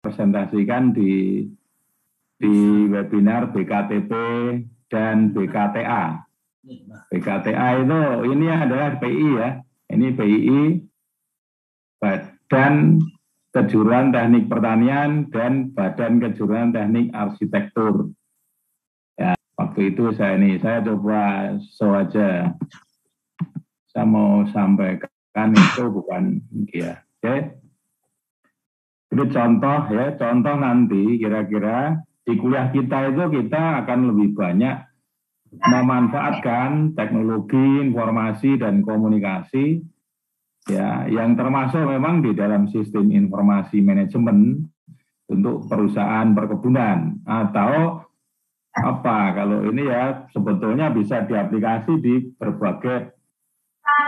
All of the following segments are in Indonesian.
presentasikan di webinar BKTP dan BKTA. BKTA itu ini adalah PI ya, ini PII, Badan Kejuruan Teknik Pertanian dan Badan Kejuruan Teknik Arsitektur. Ya, waktu itu saya coba show aja. Saya mau sampaikan itu bukan ya. Oke. Ini contoh ya, contoh nanti kira-kira di kuliah kita itu kita akan lebih banyak memanfaatkan teknologi informasi dan komunikasi ya, yang termasuk memang di dalam sistem informasi manajemen untuk perusahaan perkebunan atau apa kalau ini ya sebetulnya bisa diaplikasi di berbagai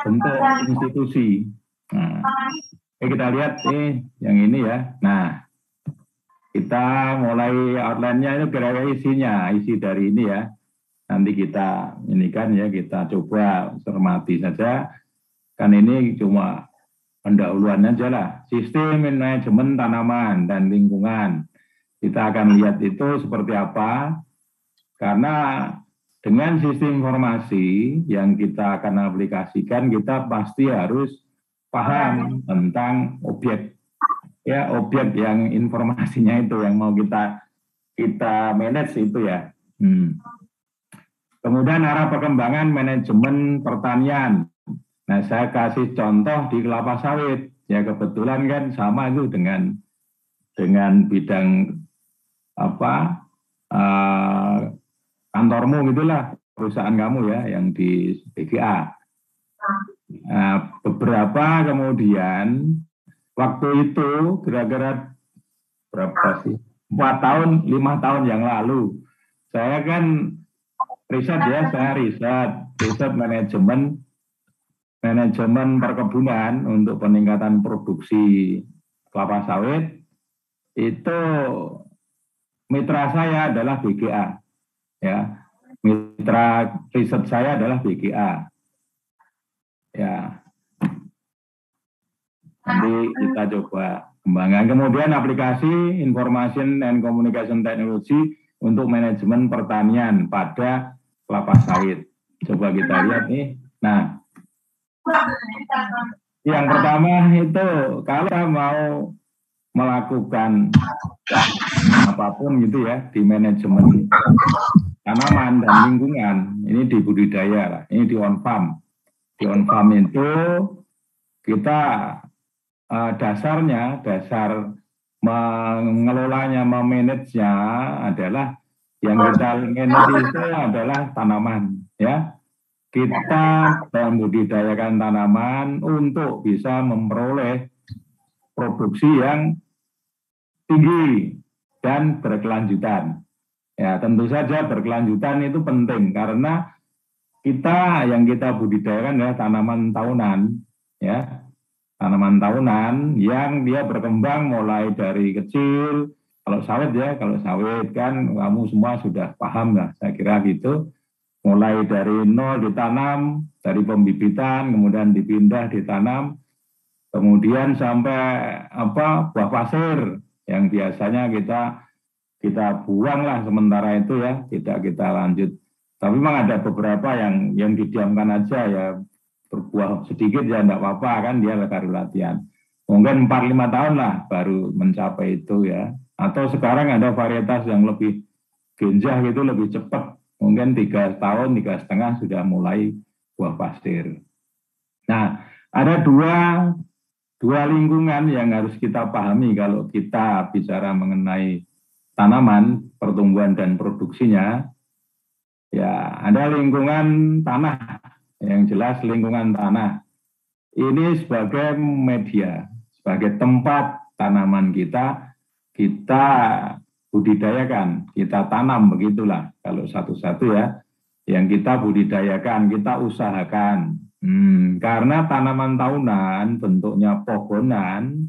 bentuk institusi. Nah, kita lihat yang ini ya. Nah, kita mulai outline-nya itu kira-kira isinya, isi dari ini ya. Nanti kita ini kan ya, kita coba cermati saja. Kan ini cuma pendahuluan aja lah. Sistem manajemen tanaman dan lingkungan. Kita akan lihat itu seperti apa. Karena dengan sistem informasi yang kita akan aplikasikan, kita pasti harus paham tentang objek ya, objek yang informasinya itu yang mau kita manage itu ya. Kemudian arah perkembangan manajemen pertanian. Nah, saya kasih contoh di kelapa sawit ya, kebetulan kan sama itu dengan bidang apa kantormu gitulah, perusahaan kamu ya yang di BGA. Nah, beberapa kemudian waktu itu kira-kira berapa sih? 4 tahun, 5 tahun yang lalu. Saya kan riset ya, saya riset manajemen perkebunan untuk peningkatan produksi kelapa sawit. Itu mitra saya adalah BGA. Ya. Mitra riset saya adalah BGA. Ya. Nanti kita coba kembangkan. Kemudian aplikasi Information and Communication Technology untuk manajemen pertanian pada kelapa sawit. Coba kita lihat nih. Nah, yang pertama itu kalau mau melakukan apapun gitu ya di manajemen tanaman dan lingkungan, ini di budidaya lah, ini di on farm. Di on farm itu kita dasar mengelolanya, memanagenya adalah yang kita manage itu adalah tanaman ya. Kita membudidayakan tanaman untuk bisa memperoleh produksi yang tinggi dan berkelanjutan. Ya, tentu saja berkelanjutan itu penting karena yang kita budidayakan adalah tanaman tahunan ya. Tanaman tahunan yang dia berkembang mulai dari kecil. Kalau sawit kan kamu semua sudah paham lah, saya kira gitu. Mulai dari nol ditanam, dari pembibitan, kemudian dipindah ditanam, kemudian sampai buah pasir yang biasanya kita buang lah sementara itu ya, tidak kita lanjut. Tapi memang ada beberapa yang didiamkan aja ya, berbuah sedikit ya enggak apa-apa kan, dia baru latihan. Mungkin 4-5 tahun lah baru mencapai itu ya. Atau sekarang ada varietas yang lebih genjah gitu, lebih cepat. Mungkin 3 tahun, 3,5 sudah mulai buah pasir. Nah, ada dua lingkungan yang harus kita pahami kalau kita bicara mengenai tanaman, pertumbuhan dan produksinya. Ya, ada lingkungan tanah. Yang jelas lingkungan tanah ini sebagai media, sebagai tempat tanaman kita budidayakan, kita tanam, begitulah kalau satu-satu ya, yang kita budidayakan, kita usahakan. Karena tanaman tahunan bentuknya pohonan,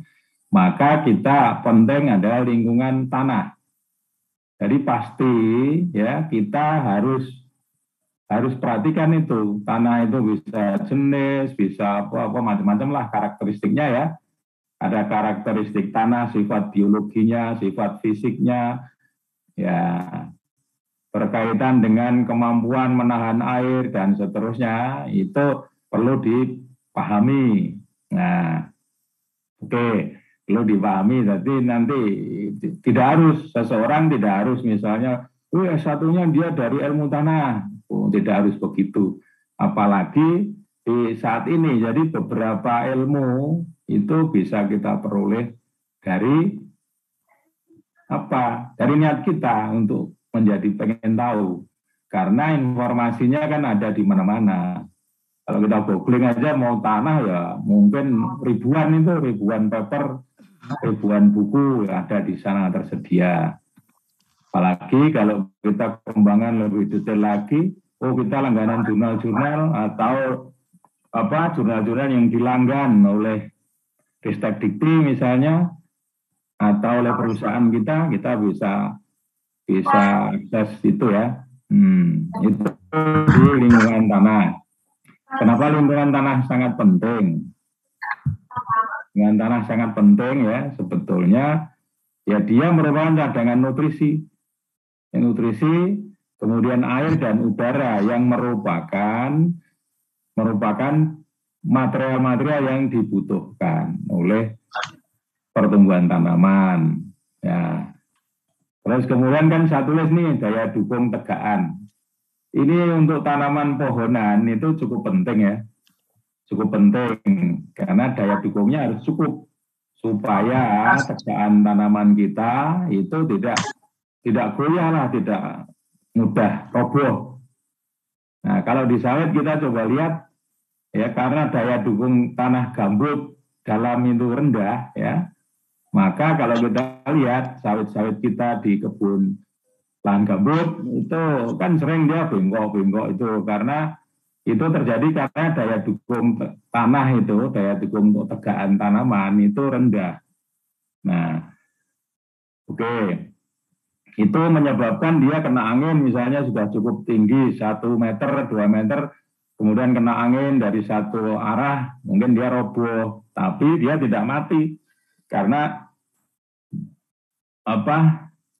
maka kita penting adalah lingkungan tanah. Jadi pasti ya kita harus perhatikan itu, tanah itu bisa jenis, bisa apa macam-macam lah karakteristiknya ya. ada karakteristik tanah, sifat biologinya, sifat fisiknya, ya berkaitan dengan kemampuan menahan air dan seterusnya, itu perlu dipahami. Nah, oke, perlu dipahami. Jadi nanti tidak harus, seseorang tidak harus misalnya, S1-nya dia dari ilmu tanah. Oh, tidak harus begitu. Apalagi di saat ini, jadi beberapa ilmu itu bisa kita peroleh dari apa? Dari niat kita untuk menjadi pengen tahu. Karena informasinya kan ada di mana-mana. Kalau kita googling aja mau tanah ya mungkin ribuan paper, ribuan buku ada di sana tersedia. Apalagi kalau kita kembangkan lebih detail lagi, kita langganan jurnal-jurnal atau jurnal-jurnal yang dilanggan oleh Ristek Dikti misalnya, atau oleh perusahaan kita bisa akses itu ya. Itu di lingkungan tanah. Kenapa lingkungan tanah sangat penting? Lingkungan tanah sangat penting ya, sebetulnya ya dia merupakan cadangan nutrisi. Nutrisi, kemudian air dan udara yang merupakan material-material yang dibutuhkan oleh pertumbuhan tanaman. Ya. Terus kemudian kan saya tulis nih daya dukung tegaan. Ini untuk tanaman pohonan itu cukup penting ya, cukup penting karena daya dukungnya harus cukup supaya tegaan tanaman kita itu tidak goyah lah, tidak mudah roboh. Nah kalau di sawit kita coba lihat ya, karena daya dukung tanah gambut dalam itu rendah ya, maka kalau kita lihat sawit-sawit kita di kebun lahan gambut itu kan sering dia bengkok-bengkok itu karena itu terjadi karena daya dukung tanah itu, daya dukung untuk tegaan tanaman itu rendah. Nah, oke. Itu menyebabkan dia kena angin misalnya sudah cukup tinggi 1 meter, 2 meter, kemudian kena angin dari satu arah, mungkin dia roboh, tapi dia tidak mati karena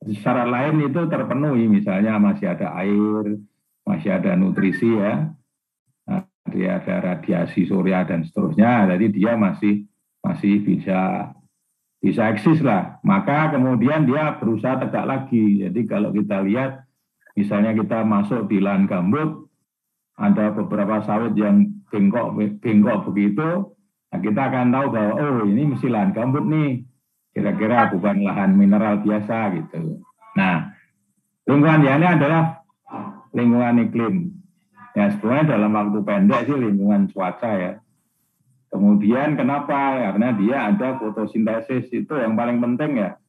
syarat lain itu terpenuhi, misalnya masih ada air, masih ada nutrisi ya, dia ada radiasi surya dan seterusnya, jadi dia masih bisa eksis lah. Maka kemudian dia berusaha tegak lagi. Jadi kalau kita lihat, misalnya kita masuk di lahan gambut, ada beberapa sawit yang bengkok begitu, nah kita akan tahu bahwa ini mesti lahan gambut nih. Kira-kira bukan lahan mineral biasa gitu. Nah, lingkungan ini adalah lingkungan iklim. Ya sebenarnya dalam waktu pendek sih lingkungan cuaca ya. Kemudian kenapa? Karena dia ada fotosintesis, itu yang paling penting ya.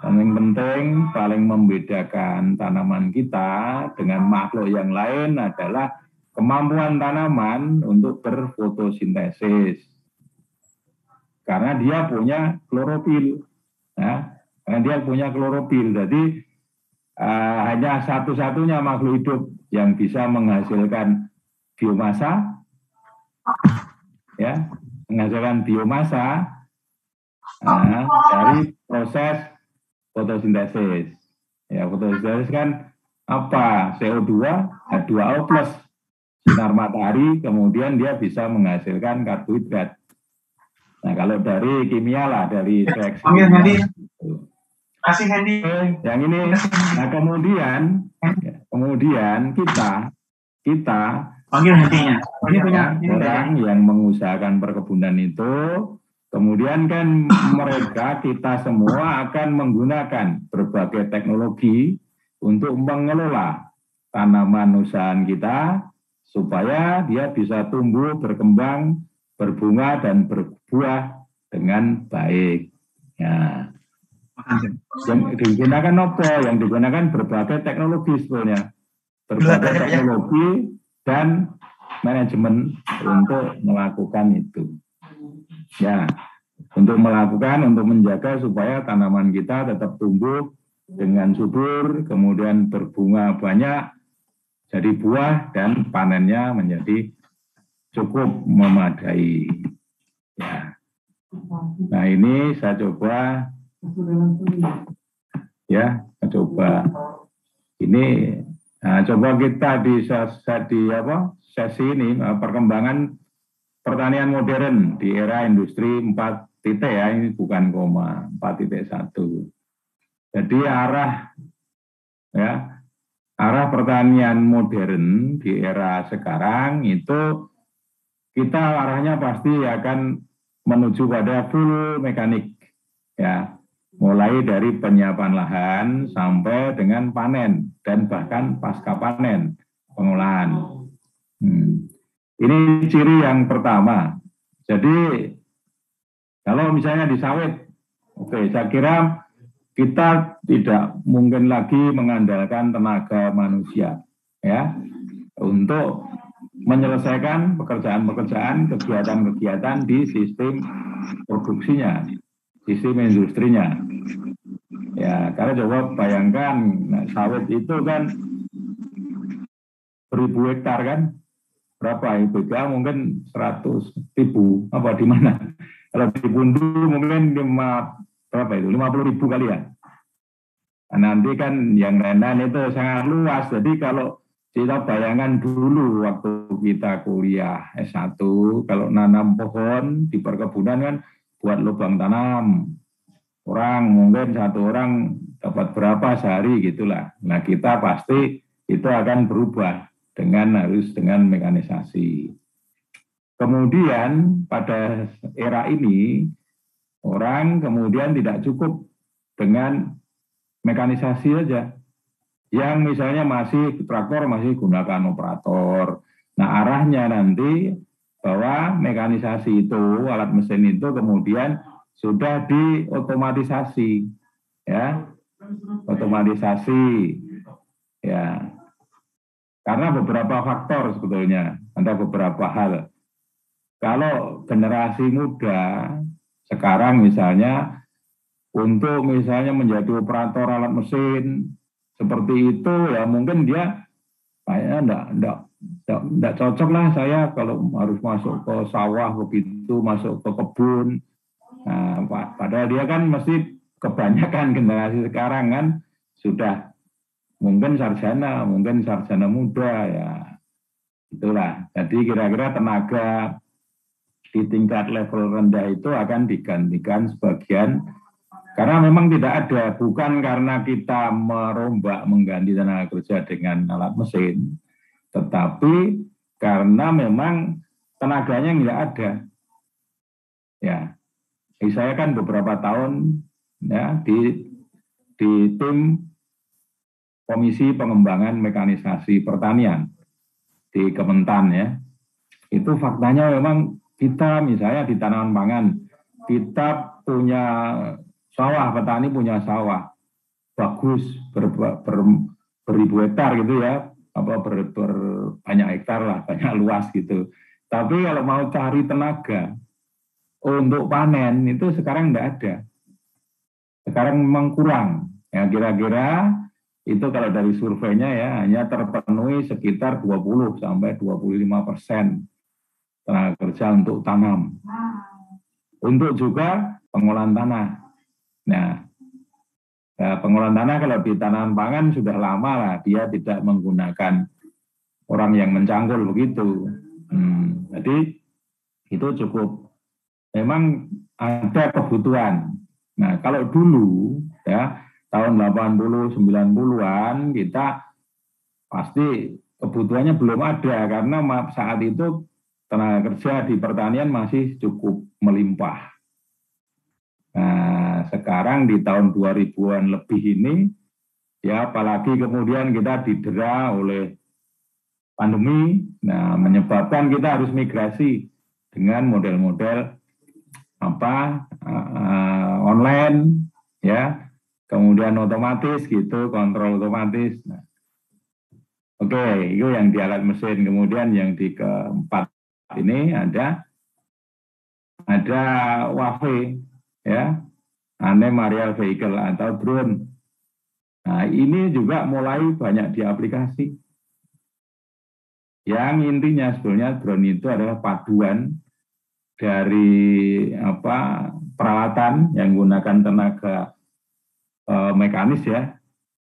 Paling membedakan tanaman kita dengan makhluk yang lain adalah kemampuan tanaman untuk berfotosintesis. Karena dia punya klorofil. Ya, karena dia punya klorofil. Jadi hanya satu-satunya makhluk hidup yang bisa menghasilkan biomasa, ya, menghasilkan biomasa dari proses fotosintesis. Ya, fotosintesis kan apa? CO2, H2O plus sinar matahari, kemudian dia bisa menghasilkan karbohidrat. Nah, kalau dari kimia lah, dari reaksi kimia. Kasih Hendy. Yang ini, nah kemudian kita panggil Hendy-nya. Orang yang mengusahakan perkebunan itu, kemudian kan mereka, kita semua akan menggunakan berbagai teknologi untuk mengelola tanaman usahaan kita supaya dia bisa tumbuh, berkembang, berbunga dan berbuah dengan baik. Ya. Yang digunakan apa? Yang digunakan berbagai teknologi sebetulnya. Berbagai teknologi dan manajemen untuk melakukan itu. Ya, untuk menjaga supaya tanaman kita tetap tumbuh dengan subur, kemudian berbunga banyak, jadi buah dan panennya menjadi cukup memadai. Ya. Nah ini saya coba ya, saya coba ini. Nah, coba kita di sesi ini perkembangan pertanian modern di era industri 4 ya, ini bukan koma 4.1. Jadi arah pertanian modern di era sekarang itu kita arahnya pasti akan menuju pada full mekanik ya, mulai dari penyiapan lahan sampai dengan panen dan bahkan pasca panen pengolahan. Ini ciri yang pertama. Jadi kalau misalnya di sawit, oke, saya kira kita tidak mungkin lagi mengandalkan tenaga manusia ya untuk menyelesaikan pekerjaan-pekerjaan, kegiatan-kegiatan di sistem produksinya, sistem industrinya. Ya, karena coba bayangkan sawit itu kan beribu hektar kan, berapa IPK mungkin 100.000 apa di mana? Kalau di Bundu mungkin 50.000 kali ya. Nah, nanti kan yang lain-lain itu sangat luas. Jadi kalau kita bayangkan dulu waktu kita kuliah S1, kalau nanam pohon di perkebunan kan buat lubang tanam. Mungkin satu orang dapat berapa sehari gitulah. Nah kita pasti itu akan berubah dengan mekanisasi. Kemudian pada era ini orang kemudian tidak cukup dengan mekanisasi saja. Yang misalnya masih traktor masih gunakan operator. Nah arahnya nanti bahwa mekanisasi itu, alat mesin itu kemudian sudah diotomatisasi, ya, otomatisasi, ya, karena beberapa faktor sebetulnya, ada beberapa hal. Kalau generasi muda sekarang misalnya untuk misalnya menjadi operator alat mesin seperti itu ya mungkin dia kayaknya enggak cocok lah saya kalau harus masuk ke sawah begitu, masuk ke kebun. Nah, padahal dia kan mesti kebanyakan generasi sekarang kan sudah mungkin sarjana muda ya. Itulah. Jadi kira-kira tenaga di tingkat level rendah itu akan digantikan sebagian karena memang tidak ada, bukan karena kita merombak mengganti tenaga kerja dengan alat mesin, tetapi karena memang tenaganya nggak ada. Ya, saya kan beberapa tahun ya di tim Komisi Pengembangan Mekanisasi Pertanian di Kementan ya. Itu faktanya memang kita misalnya di tanaman pangan, kita punya sawah, petani punya sawah bagus beribu hektar gitu ya, banyak hektar lah, banyak luas gitu. Tapi kalau mau cari tenaga untuk panen itu sekarang enggak ada. Sekarang memang kurang. Ya kira-kira itu kalau dari surveinya ya hanya terpenuhi sekitar 20 sampai 25% tenaga kerja untuk tanam. Untuk juga pengolahan tanah. Nah, pengolahan tanah kalau di tanaman pangan sudah lama lah, dia tidak menggunakan orang yang mencangkul begitu. Jadi itu cukup, memang ada kebutuhan. Nah kalau dulu ya tahun 80 90-an kita pasti kebutuhannya belum ada karena saat itu tenaga kerja di pertanian masih cukup melimpah. Nah, sekarang di tahun 2000-an lebih ini, ya apalagi kemudian kita didera oleh pandemi, nah menyebabkan kita harus migrasi dengan model-model online, ya, kemudian otomatis gitu, kontrol otomatis. Nah, oke, itu yang di alat mesin. Kemudian yang di keempat ini ada WAVE, ya, unmanned aerial vehicle atau drone. Nah, ini juga mulai banyak diaplikasi. Yang intinya sebenarnya drone itu adalah paduan dari peralatan yang menggunakan tenaga mekanis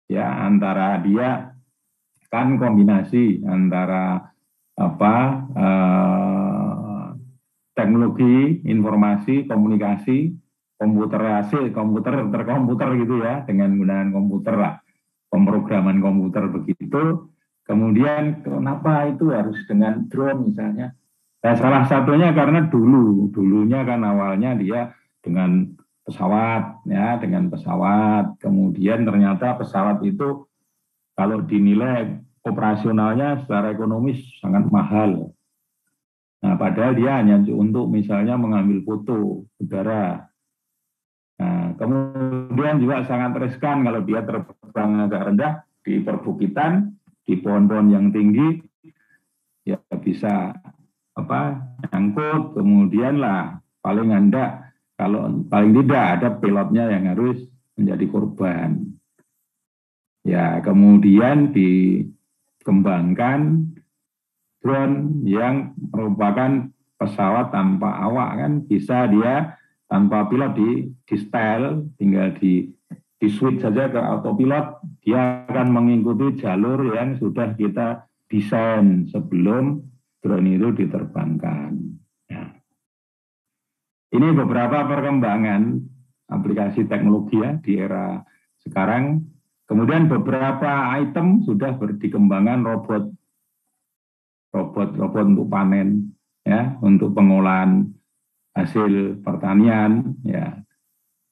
ya antara dia kan kombinasi antara teknologi informasi komunikasi komputer gitu ya, dengan menggunakan komputer lah, pemrograman komputer begitu. Kemudian kenapa itu harus dengan drone misalnya? Nah, salah satunya karena dulunya kan awalnya dia dengan pesawat ya, dengan pesawat. Kemudian ternyata pesawat itu kalau dinilai operasionalnya secara ekonomis sangat mahal. Nah, padahal dia hanya untuk misalnya mengambil foto udara. Nah, kemudian juga sangat riskan kalau dia terbang agak rendah di perbukitan, di pohon-pohon yang tinggi, ya bisa nyangkut, kemudian lah paling tidak ada pilotnya yang harus menjadi korban. Ya, kemudian dikembangkan drone yang merupakan pesawat tanpa awak, kan bisa dia tanpa pilot di setel, tinggal di switch saja ke autopilot, dia akan mengikuti jalur yang sudah kita desain sebelum drone itu diterbangkan. Ya. Ini beberapa perkembangan aplikasi teknologi ya di era sekarang. Kemudian beberapa item sudah dikembangkan robot untuk panen ya, untuk pengolahan hasil pertanian ya.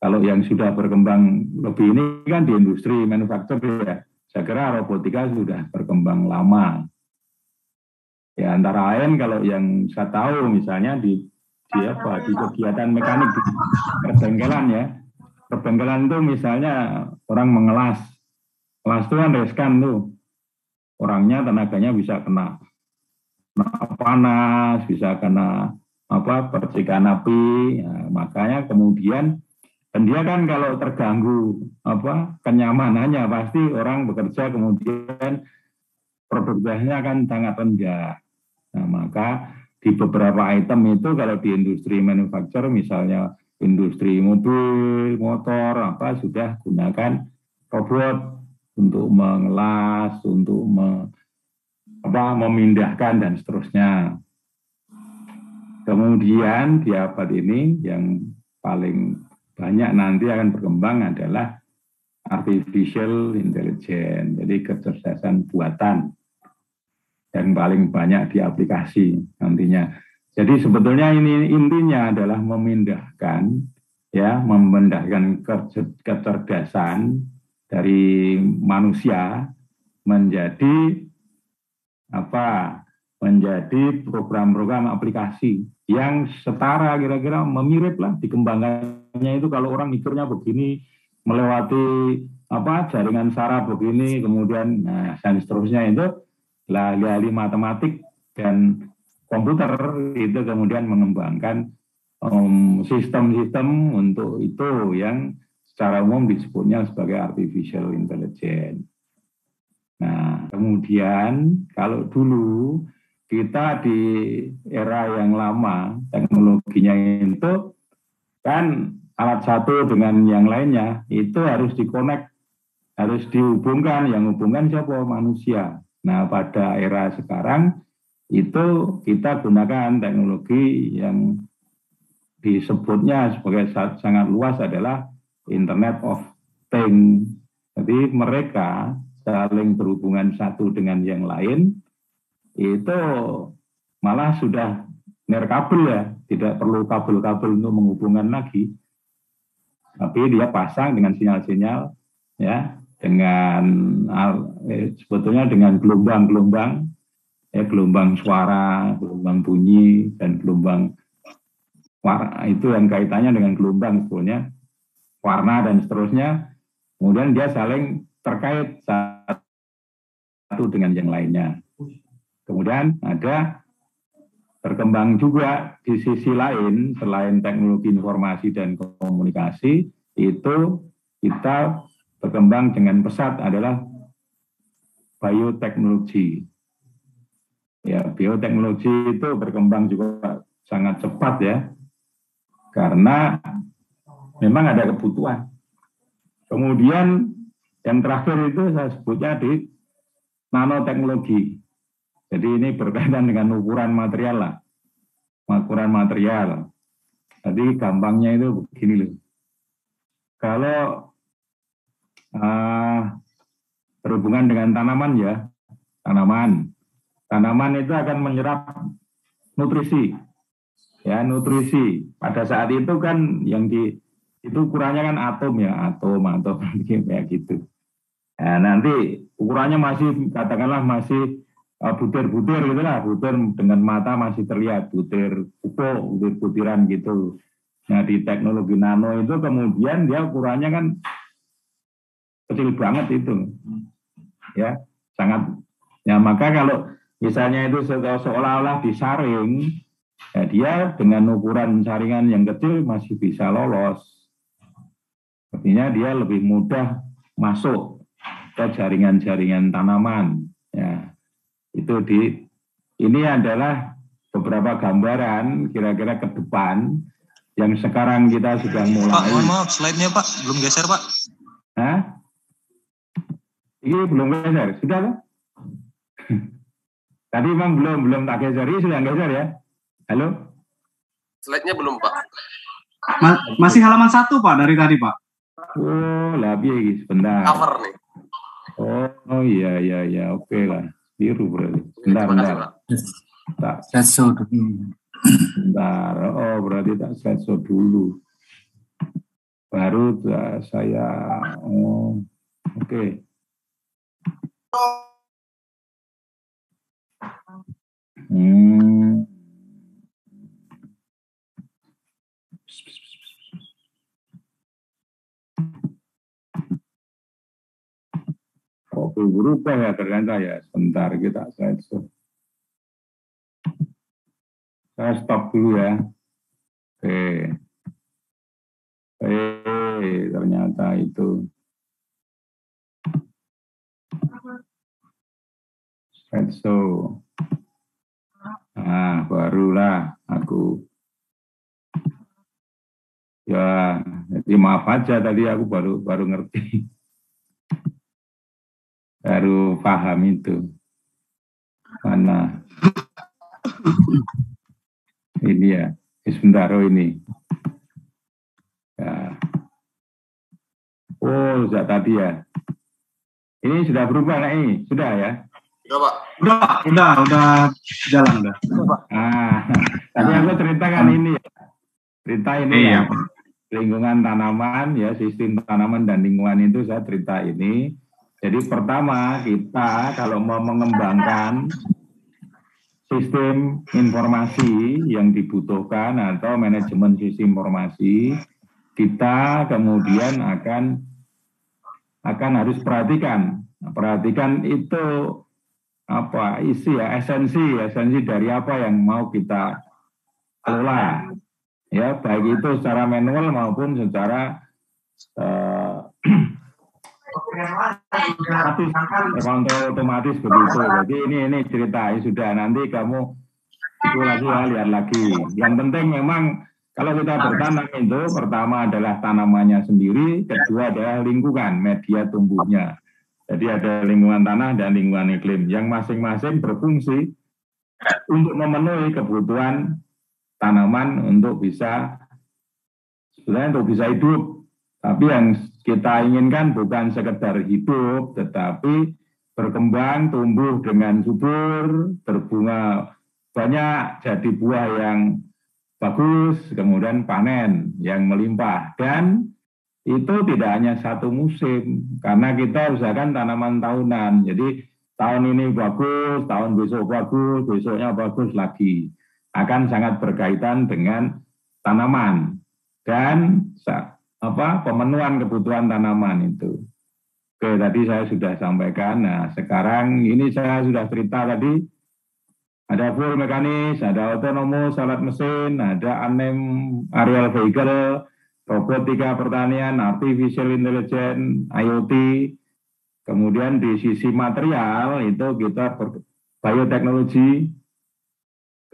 Kalau yang sudah berkembang lebih ini kan di industri manufaktur ya. Saya kira robotika sudah berkembang lama. Ya, antara lain kalau yang saya tahu misalnya di kegiatan mekanik di perbengkelan ya. Perbengkelan itu misalnya orang mengelas. Kelas itu kan riskan tuh. Orangnya tenaganya bisa kena panas, bisa kena percikan api. Ya, makanya kemudian dan dia kan kalau terganggu kenyamanannya pasti orang bekerja kemudian produktivitasnya akan sangat rendah. Nah, maka di beberapa item itu kalau di industri manufaktur misalnya industri mobil, motor sudah gunakan robot untuk mengelas, untuk memindahkan dan seterusnya. Kemudian di abad ini yang paling banyak nanti akan berkembang adalah artificial intelligence, jadi kecerdasan buatan yang paling banyak di aplikasi nantinya. Jadi sebetulnya ini intinya adalah memindahkan kecerdasan dari manusia menjadi program-program aplikasi yang setara kira-kira mirip lah dikembangkannya itu. Kalau orang mikirnya begini melewati jaringan saraf begini, kemudian dan seterusnya itu lah ahli matematik dan komputer itu kemudian mengembangkan sistem-sistem untuk itu yang secara umum disebutnya sebagai artificial intelligence. Nah, kemudian kalau dulu kita di era yang lama teknologinya itu kan alat satu dengan yang lainnya itu harus dikonek, harus dihubungkan, yang hubungkan siapa? Manusia. Nah, pada era sekarang itu kita gunakan teknologi yang disebutnya sebagai sangat luas adalah Internet of Things. Jadi mereka saling berhubungan satu dengan yang lain, itu malah sudah nirkabel ya, tidak perlu kabel-kabel untuk menghubungkan lagi. Tapi dia pasang dengan sinyal-sinyal ya, dengan sebetulnya dengan gelombang-gelombang ya, gelombang suara, gelombang bunyi dan gelombang warna, itu yang kaitannya dengan gelombang sebetulnya, warna dan seterusnya. Kemudian dia saling terkait satu dengan yang lainnya. Kemudian ada berkembang juga di sisi lain, selain teknologi informasi dan komunikasi, itu kita berkembang dengan pesat adalah bioteknologi. Ya, bioteknologi itu berkembang juga sangat cepat ya, karena memang ada kebutuhan. Kemudian yang terakhir itu saya sebutnya di nanoteknologi. Jadi ini berkaitan dengan ukuran material lah, ukuran material. Jadi gampangnya itu begini loh. Kalau berhubungan dengan tanaman ya, tanaman itu akan menyerap nutrisi, ya nutrisi. Pada saat itu kan yang itu ukurannya kan atom ya, atom kayak gitu. Nah, nanti ukurannya masih katakanlah masih butir-butir gitulah, butir dengan mata masih terlihat butir pupuk, butir-butiran gitu. Nah di teknologi nano itu kemudian dia ukurannya kan kecil banget itu, ya sangat. Ya maka kalau misalnya itu seolah-olah disaring, ya dia dengan ukuran saringan yang kecil masih bisa lolos. Artinya dia lebih mudah masuk ke jaringan-jaringan tanaman. Ya, itu ini adalah beberapa gambaran kira-kira ke depan yang sekarang kita sudah mulai. Pak, mohon maaf, slide-nya Pak, belum geser Pak. Hah? Ini belum geser, sudah kan? Tadi memang belum tak geser, ini sudah geser ya? Halo? Slide-nya belum Pak. Masih halaman 1 Pak dari tadi Pak. Oh, lah piye sebentar. Cover nih. Oh iya, oke lah. Biru berarti. Bentar. Tak slideshow dulu. Bentar. Oh, berarti tak slideshow dulu. Baru saya oke. Oke, berubah ya ternyata ya. Sebentar kita slideshow. Saya stop dulu ya. Oke. Ternyata itu. Slideshow. Nah, barulah aku. Ya, jadi maaf aja tadi aku baru ngerti. Baru paham itu. Mana? Ini ya, sebentar ini. Ya. Oh, sejak tadi ya. Ini sudah berubah nah ini, sudah ya? Udah Pak. Udah jalan udah. Tadi aku ceritakan ini ya. Cerita ini ya. Lingkungan tanaman ya, sistem tanaman dan lingkungan itu saya cerita ini. Jadi pertama kita kalau mau mengembangkan sistem informasi yang dibutuhkan atau manajemen sistem informasi, kita kemudian akan harus perhatikan itu apa isi ya, esensi dari apa yang mau kita kelola ya, baik itu secara manual maupun secara otomatis begitu. Jadi ini cerita sudah, nanti kamu itu lagi ya, lihat lagi. Yang penting memang kalau kita bertanam itu pertama adalah tanamannya sendiri, kedua adalah lingkungan, media tumbuhnya. Jadi ada lingkungan tanah dan lingkungan iklim yang masing-masing berfungsi untuk memenuhi kebutuhan tanaman untuk bisa hidup. Tapi yang kita inginkan bukan sekedar hidup, tetapi berkembang, tumbuh dengan subur, berbunga banyak, jadi buah yang bagus, kemudian panen yang melimpah. Dan itu tidak hanya satu musim, karena kita usahakan tanaman tahunan. Jadi tahun ini bagus, tahun besok bagus, besoknya bagus lagi. Akan sangat berkaitan dengan tanaman dan pemenuhan kebutuhan tanaman itu. Oke, tadi saya sudah sampaikan. Nah, sekarang ini saya sudah cerita tadi. Ada full mekanis, ada autonomous, alat mesin, ada unmanned aerial vehicle, robotika pertanian, artificial intelligence, IoT. Kemudian di sisi material itu kita bioteknologi.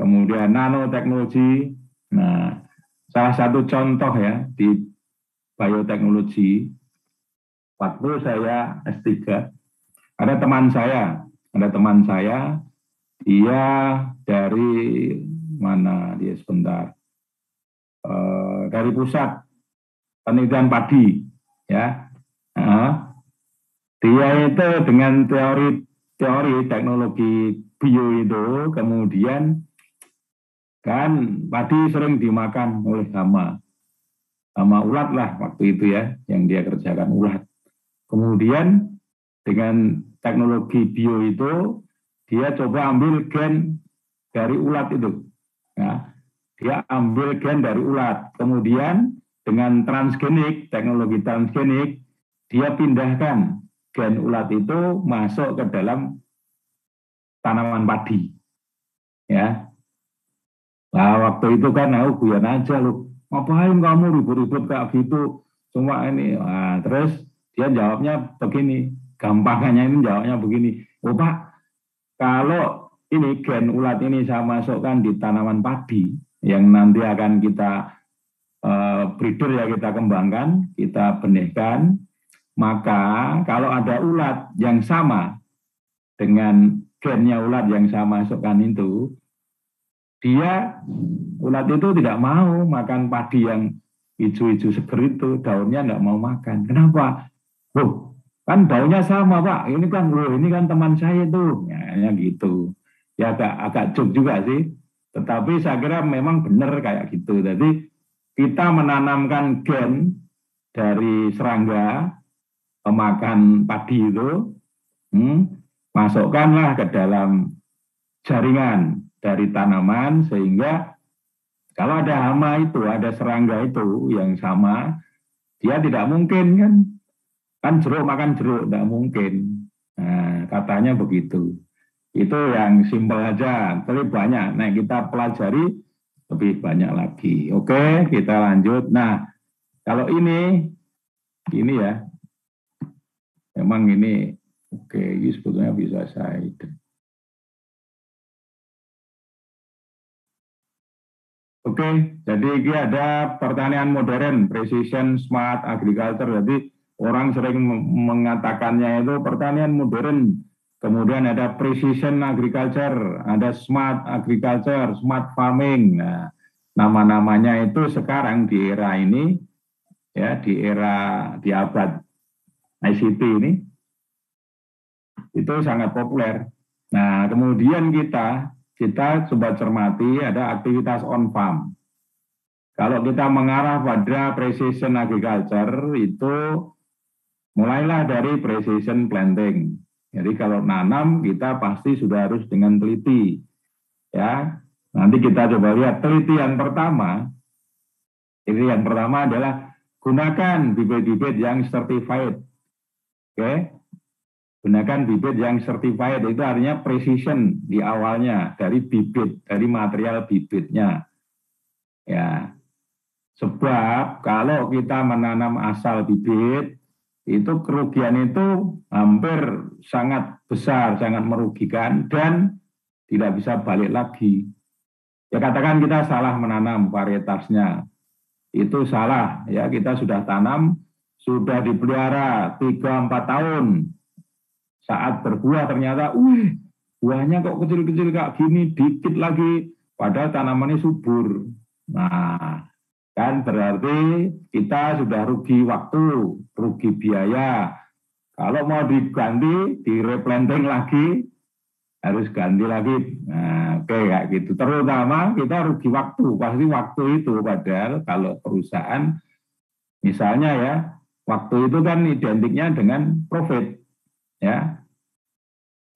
kemudian nanoteknologi. Nah, salah satu contoh ya di bioteknologi, waktu saya S3, ada teman saya, dia dari mana dia sebentar, dari pusat penelitian padi, ya. Dia itu dengan teori teknologi bio itu, kemudian kan padi sering dimakan oleh hama ulat lah waktu itu ya, yang dia kerjakan ulat. Kemudian dengan teknologi bio itu, dia coba ambil gen dari ulat itu. Ya. Dia ambil gen dari ulat. Kemudian dengan transgenik, teknologi transgenik, dia pindahkan gen ulat itu masuk ke dalam tanaman padi. Ya. Nah, waktu itu kan aku guyon aja loh. Ngapain kamu ribut-ribut kayak gitu? Cuma ini. Nah, terus dia jawabnya begini. Gampangannya ini jawabnya begini. Oh Pak, kalau ini gen ulat ini saya masukkan di tanaman padi yang nanti akan kita breeder ya, kita kembangkan, kita benihkan, maka kalau ada ulat yang sama dengan gennya ulat yang saya masukkan itu, ulat itu tidak mau makan padi yang hijau-hijau seger itu, daunnya tidak mau makan. Kenapa? Oh, kan daunnya sama Pak, ini kan teman saya tuh, ya gitu. Ya agak jok juga sih, tetapi saya kira memang benar kayak gitu. Jadi kita menanamkan gen dari serangga pemakan padi itu, masukkanlah ke dalam jaringan dari tanaman, sehingga kalau ada hama itu, ada serangga itu yang sama, dia tidak mungkin kan jeruk makan jeruk, tidak mungkin. Nah, katanya begitu. Itu yang simpel aja, tapi banyak. Nah, kita pelajari lebih banyak lagi. Oke, kita lanjut. Nah, kalau ini ya, memang ini oke, ini sebetulnya bisa saya. Oke, jadi ini ada pertanian modern, precision smart agriculture. Jadi orang sering mengatakannya itu pertanian modern. Kemudian ada precision agriculture, ada smart agriculture, smart farming. Nah, nama-namanya itu sekarang di era ini, ya di abad ICT ini, itu sangat populer. Nah, kemudian kita coba cermati ada aktivitas on farm. Kalau kita mengarah pada precision agriculture itu mulailah dari precision planting. Jadi kalau nanam kita pasti sudah harus dengan teliti. Ya. Nanti kita coba lihat teliti yang pertama. Ini yang pertama adalah gunakan bibit-bibit yang certified. Oke. Gunakan bibit yang certified, itu artinya precision di awalnya, dari bibit, dari material bibitnya. Ya. Sebab kalau kita menanam asal bibit, itu kerugian itu hampir sangat besar, sangat merugikan, dan tidak bisa balik lagi. Ya katakan kita salah menanam varietasnya, itu salah, ya kita sudah tanam, sudah dipelihara 3-4 tahun, saat berbuah ternyata, buahnya kok kecil-kecil kayak gini, dikit lagi, padahal tanamannya subur. Nah, kan berarti kita sudah rugi waktu, rugi biaya. Kalau mau diganti, di-replanting lagi, harus ganti lagi. Nah, oke, kayak gitu. Terutama kita rugi waktu, pasti waktu itu. Padahal kalau perusahaan, misalnya ya, waktu itu kan identiknya dengan profit. Ya,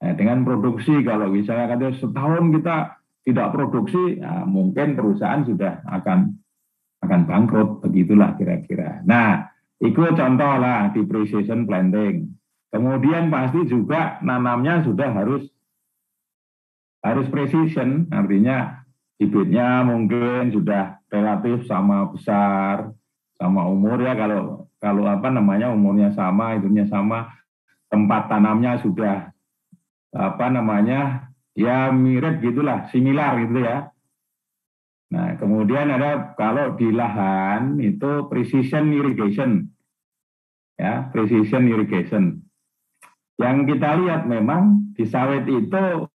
nah, dengan produksi. Kalau misalnya kata setahun kita tidak produksi, ya mungkin perusahaan sudah akan bangkrut, begitulah kira-kira. Nah, itu contoh lah di precision planting. Kemudian pasti juga nanamnya sudah harus precision, artinya bibitnya mungkin sudah relatif sama besar, sama umur ya, kalau apa namanya umurnya sama, itunya sama, tempat tanamnya sudah apa namanya ya mirip gitulah, similar gitu ya. Nah, kemudian ada kalau di lahan itu precision irrigation, ya, precision irrigation. Yang kita lihat memang di sawit itu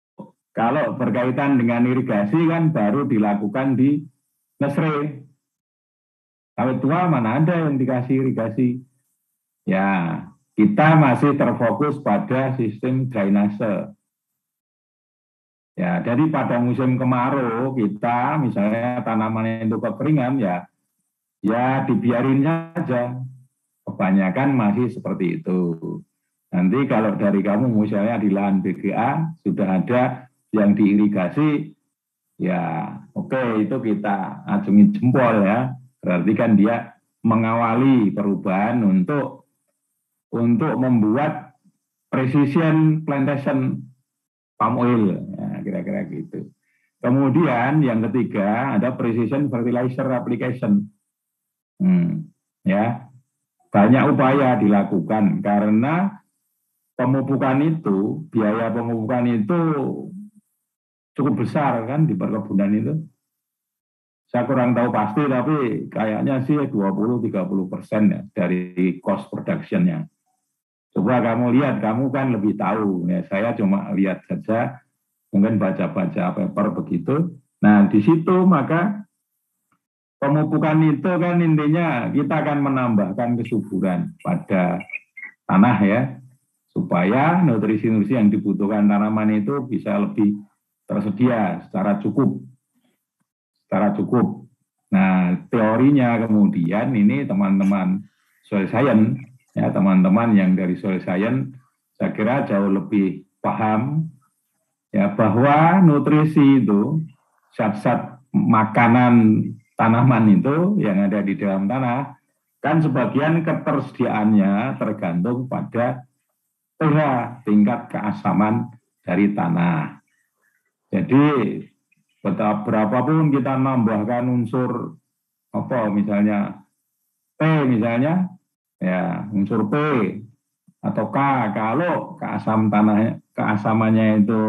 kalau berkaitan dengan irigasi kan baru dilakukan di nursery. Sawit tua mana ada yang dikasih irigasi? Ya, kita masih terfokus pada sistem drainase. Ya, jadi pada musim kemarau kita misalnya tanaman itu kekeringan ya dibiarin saja. Kebanyakan masih seperti itu. Nanti kalau dari kamu misalnya di lahan BGA sudah ada yang diirigasi, ya oke, itu kita acungi jempol ya. Berarti kan dia mengawali perubahan untuk membuat precision plantation palm oil, ya, kira-kira gitu. Kemudian yang ketiga ada precision fertilizer application. Ya, banyak upaya dilakukan karena pemupukan itu, biaya pemupukan itu cukup besar kan di perkebunan itu. Saya kurang tahu pasti, tapi kayaknya sih 20-30% ya dari cost production-nya. Coba kamu lihat, kamu kan lebih tahu. Ya, saya cuma lihat saja, mungkin baca-baca paper begitu. Nah, di situ maka pemupukan itu kan intinya kita akan menambahkan kesuburan pada tanah ya, supaya nutrisi-nutrisi yang dibutuhkan tanaman itu bisa lebih tersedia secara cukup. Nah, teorinya kemudian ini teman-teman soil science, ya teman-teman yang dari soil science, saya kira jauh lebih paham ya bahwa nutrisi itu, zat-zat makanan tanaman itu yang ada di dalam tanah, kan sebagian ketersediaannya tergantung pada pH, tingkat keasaman dari tanah. Jadi berapapun kita nambahkan unsur misalnya P misalnya, ya unsur P atau K, kalau keasamannya itu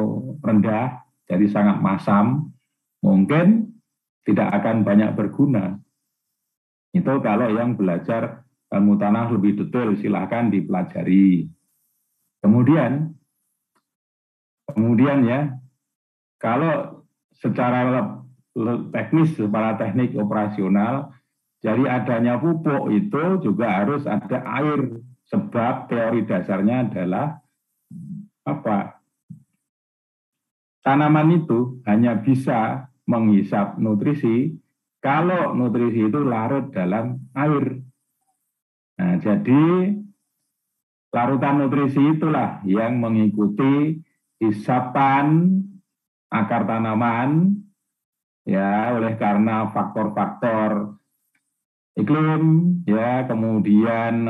rendah, jadi sangat masam, mungkin tidak akan banyak berguna. Itu kalau yang belajar ilmu tanah lebih detail, silahkan dipelajari. Kemudian ya, kalau secara teknis, secara teknik operasional, jadi adanya pupuk itu juga harus ada air, sebab teori dasarnya adalah tanaman itu hanya bisa menghisap nutrisi kalau nutrisi itu larut dalam air. Nah, jadi larutan nutrisi itulah yang mengikuti hisapan akar tanaman ya, oleh karena faktor-faktor iklim ya, kemudian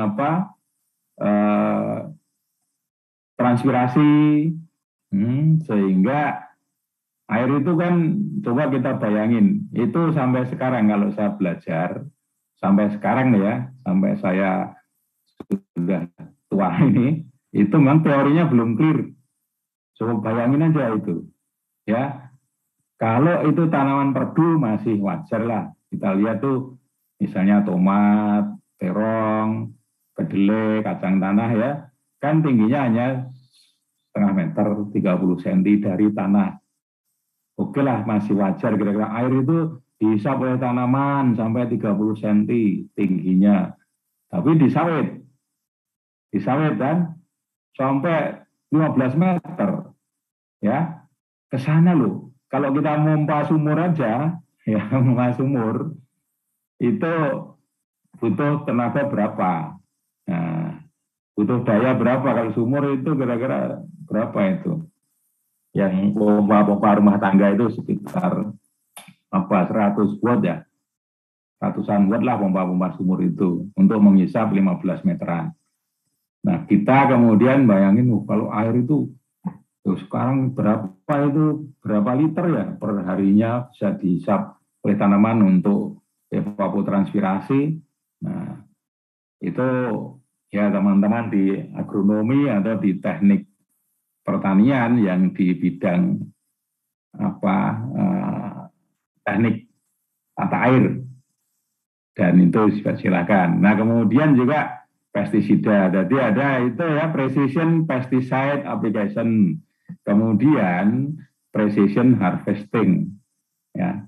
transpirasi, sehingga air itu kan, coba kita bayangin, itu sampai sekarang kalau saya belajar sampai sekarang ya, sampai saya sudah tua ini, itu memang teorinya belum clear. Coba bayangin aja itu ya, kalau itu tanaman perdu masih wajar lah, kita lihat tuh misalnya tomat, terong, kedelai, kacang tanah ya, kan tingginya hanya setengah meter, 30 cm dari tanah. Oke lah, masih wajar, kira-kira air itu dihisap oleh tanaman sampai 30 cm tingginya. Tapi di sawit kan sampai 15 meter ya, ke sana loh. Kalau kita mompa sumur aja, ya mompa sumur, itu butuh tenaga berapa? Nah, butuh daya berapa? Kalau sumur itu kira-kira berapa itu? Yang pompa-pompa rumah tangga itu sekitar 100 watt ya. Ratusan watt lah pompa-pompa sumur itu untuk menghisap 15 meteran. Nah, kita kemudian bayangin, kalau air itu sekarang berapa liter ya per harinya bisa dihisap oleh tanaman untuk evapotranspirasi. Nah, itu ya teman-teman di agronomi atau di teknik pertanian yang di bidang teknik tata air. Dan itu silakan. Nah, kemudian juga pestisida. Jadi ada itu ya, precision pesticide application. Kemudian precision harvesting. Ya.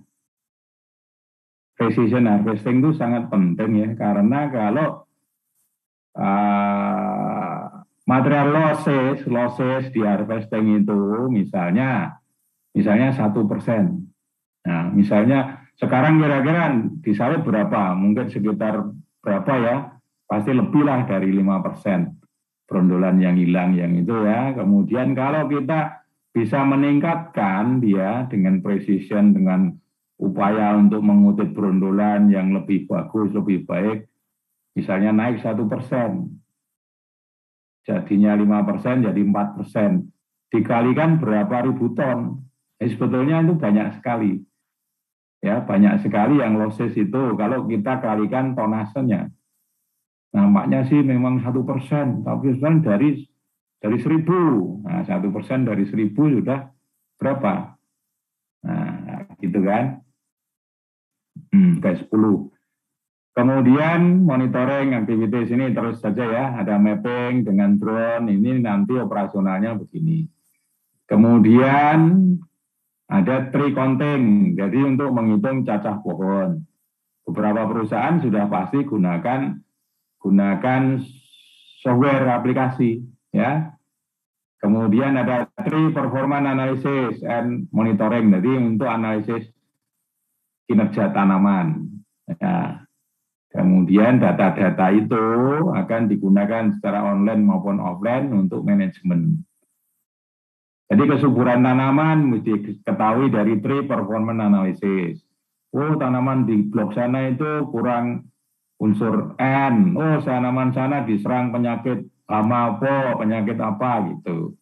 Precision harvesting itu sangat penting ya, karena kalau material losses di harvesting itu misalnya 1%. Nah, misalnya sekarang kira-kira di sawit berapa? Mungkin sekitar berapa ya? Pasti lebih lah dari 5% brondolan yang hilang yang itu ya. Kemudian kalau kita bisa meningkatkan dia dengan precision, dengan upaya untuk mengutip brondolan yang lebih bagus, lebih baik, misalnya naik 1%, jadinya 5% jadi 4%, dikalikan berapa ribu ton. Sebetulnya itu banyak sekali. Ya, banyak sekali yang losses itu kalau kita kalikan tonasenya. Nampaknya sih memang 1%, tapi sebenarnya dari 1.000. Nah, 1% dari 1.000 sudah berapa? Nah, gitu kan? Kayak 10. Kemudian monitoring activities ini terus saja ya, ada mapping dengan drone, ini nanti operasionalnya begini. Kemudian ada tree counting, jadi untuk menghitung cacah pohon. Beberapa perusahaan sudah pasti gunakan software aplikasi ya. Kemudian ada tree performance analysis and monitoring, jadi untuk analisis kinerja tanaman. Ya. Kemudian data-data itu akan digunakan secara online maupun offline untuk manajemen. Jadi kesuburan tanaman mesti diketahui dari tree performance analysis. Oh, tanaman di blok sana itu kurang unsur N. Oh, tanaman sana diserang penyakit hama apa, penyakit apa gitu.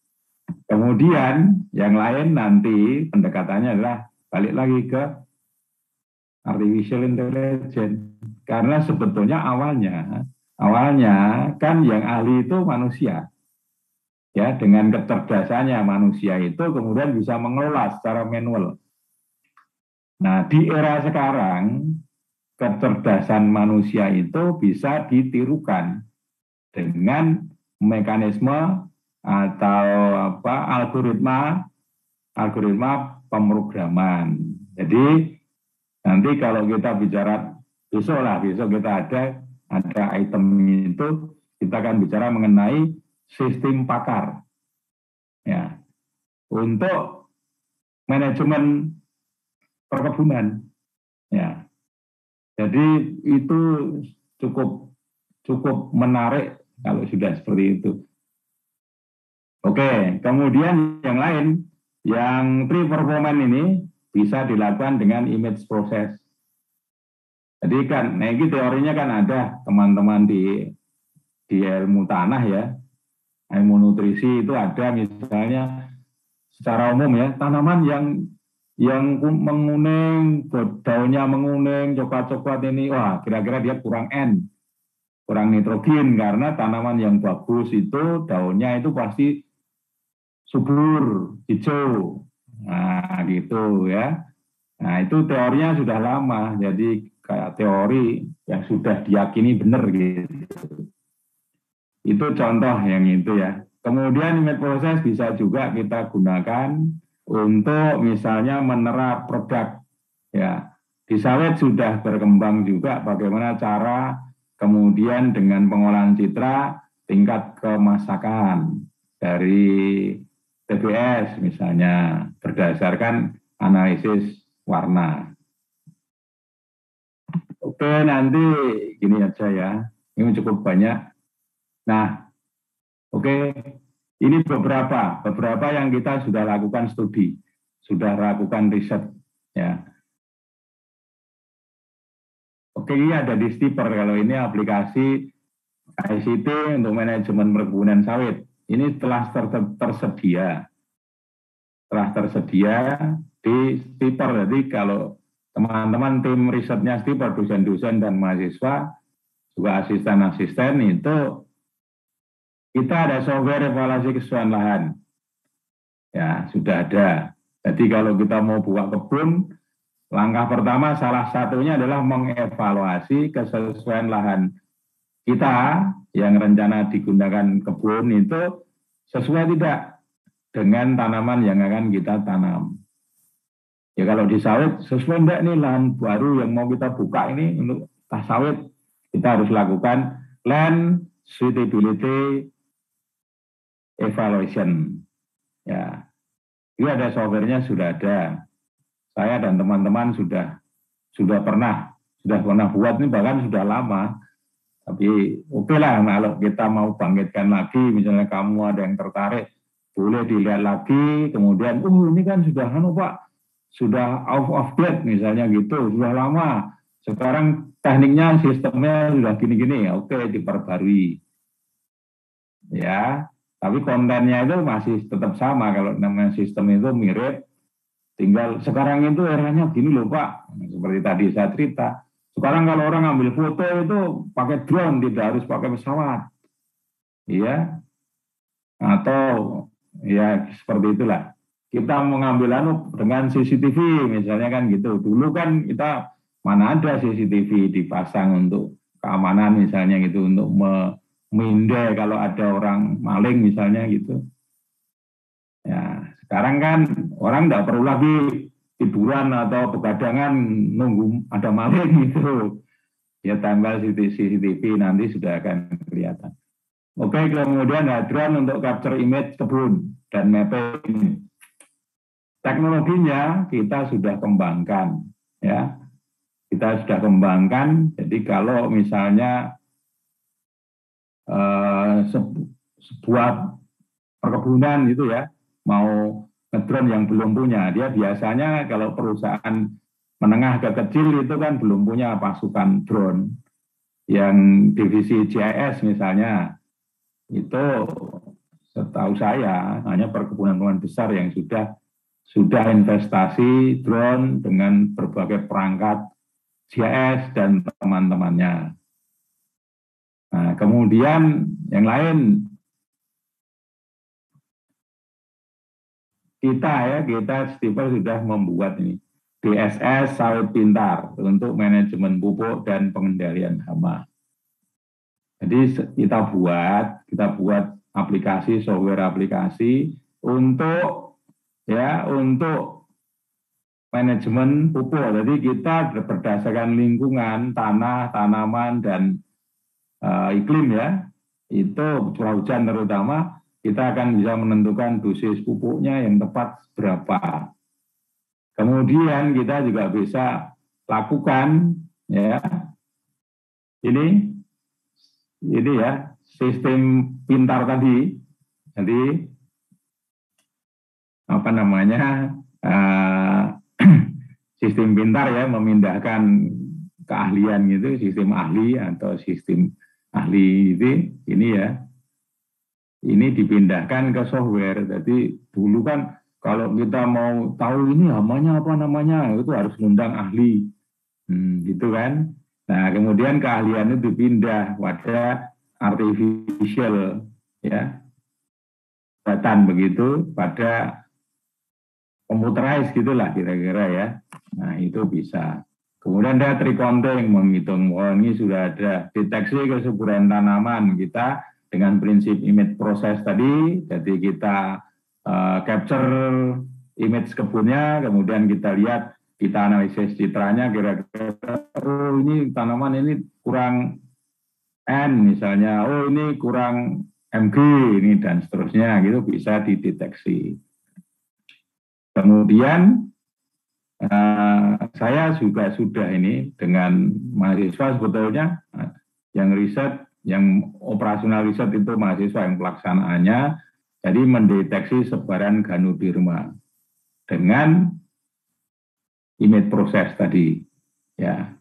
Kemudian yang lain nanti pendekatannya adalah balik lagi ke artificial intelligence. Karena sebetulnya awalnya kan yang ahli itu manusia. Ya, dengan kecerdasannya manusia itu kemudian bisa mengelola secara manual. Nah, di era sekarang kecerdasan manusia itu bisa ditirukan dengan mekanisme atau algoritma pemrograman. Jadi nanti kalau kita bicara besok kita ada item itu, kita akan bicara mengenai sistem pakar ya untuk manajemen perkebunan ya. Jadi itu cukup menarik kalau sudah seperti itu. Oke, kemudian yang lain, yang tree performance ini bisa dilakukan dengan image process. Jadi kan, nah ini teorinya kan ada teman-teman di ilmu tanah ya, ilmu nutrisi itu ada misalnya secara umum ya, tanaman yang menguning, daunnya menguning, coklat-coklat ini, wah kira-kira dia kurang N, kurang nitrogen, karena tanaman yang bagus itu daunnya itu pasti subur, hijau, nah gitu ya. Nah itu teorinya sudah lama, jadi kayak teori yang sudah diyakini benar gitu. Itu contoh yang itu ya. Kemudian image process bisa juga kita gunakan untuk misalnya menerap produk ya. Di sawit sudah berkembang juga bagaimana cara kemudian dengan pengolahan citra tingkat kemasakan dari TBS misalnya berdasarkan analisis warna. Oke, nanti gini aja ya. Ini cukup banyak. Nah, oke. Ini beberapa yang kita sudah lakukan studi, sudah lakukan riset ya. Oke, ini ada di Stipper kalau ini aplikasi ICT untuk manajemen perkebunan sawit. Ini telah tersedia di Stipper. Jadi kalau teman-teman tim risetnya Stipper, dosen-dosen dan mahasiswa, juga asisten-asisten itu kita ada software evaluasi kesesuaian lahan. Ya, sudah ada. Jadi kalau kita mau buka kebun, Langkah pertama salah satunya adalah mengevaluasi kesesuaian lahan kita yang rencana digunakan kebun itu sesuai tidak dengan tanaman yang akan kita tanam. Ya kalau di sawit sesuai enggak nih lahan baru yang mau kita buka ini untuk sawit, kita harus lakukan land suitability evaluation. Ya, ini ada softwarenya sudah ada. Saya dan teman-teman sudah pernah buat ini bahkan sudah lama. Tapi oke lah kalau kita mau bangkitkan lagi, misalnya kamu ada yang tertarik, boleh dilihat lagi. Kemudian, ini kan sudah Pak, sudah out of date misalnya gitu, sudah lama. Sekarang tekniknya, sistemnya sudah gini-gini, oke diperbarui. Ya, tapi kontennya itu masih tetap sama kalau namanya sistem itu mirip. Tinggal sekarang itu eranya gini loh Pak, seperti tadi saya cerita. Sekarang kalau orang ambil foto itu pakai drone, tidak harus pakai pesawat. Iya. Atau ya seperti itulah. Kita mengambil dengan CCTV misalnya kan gitu. Dulu kan kita mana ada CCTV dipasang untuk keamanan misalnya gitu, untuk memindai kalau ada orang maling misalnya gitu. Ya, sekarang kan orang tidak perlu lagi tiduran atau begadangan nunggu ada maling gitu. Ya tambah CCTV nanti sudah akan kelihatan. Oke, kemudian drone untuk capture image kebun dan mapping. Teknologinya kita sudah kembangkan, ya. Kita sudah kembangkan. Jadi kalau misalnya sebuah perkebunan itu ya mau ngedrone yang belum punya, dia biasanya kalau perusahaan menengah ke kecil itu kan belum punya pasukan drone. Yang divisi GIS misalnya, itu setahu saya hanya perkebunan besar yang sudah investasi drone dengan berbagai perangkat GIS dan teman-temannya. Nah, kemudian yang lain, kita Stifel sudah membuat ini DSS Sawit Pintar untuk manajemen pupuk dan pengendalian hama. Jadi kita buat aplikasi, software aplikasi untuk manajemen pupuk. Jadi kita berdasarkan lingkungan, tanah, tanaman dan iklim ya, itu curah hujan terutama, kita akan bisa menentukan dosis pupuknya yang tepat berapa. Kemudian kita juga bisa lakukan ya ini ya sistem pintar tadi. Jadi apa namanya sistem pintar ya, memindahkan keahlian gitu, sistem ahli atau sistem ahli itu ini ya. Ini dipindahkan ke software. Jadi dulu kan kalau kita mau tahu ini hamanya apa namanya, itu harus ngundang ahli, gitu kan. Nah kemudian keahlian itu dipindah pada artificial ya, buatan begitu, pada computerized gitulah kira-kira ya. Nah itu bisa. Kemudian ada tree counting, menghitung, ini sudah ada deteksi kesuburan tanaman kita dengan prinsip image proses tadi. Jadi kita capture image kebunnya, kemudian kita lihat, kita analisis citranya, kira-kira ini tanaman ini kurang N misalnya, ini kurang Mg ini dan seterusnya, gitu bisa dideteksi. Kemudian saya juga sudah ini dengan mahasiswa sebetulnya yang riset, yang operasional riset itu mahasiswa yang pelaksanaannya, jadi mendeteksi sebaran Ganoderma dengan image proses tadi, ya,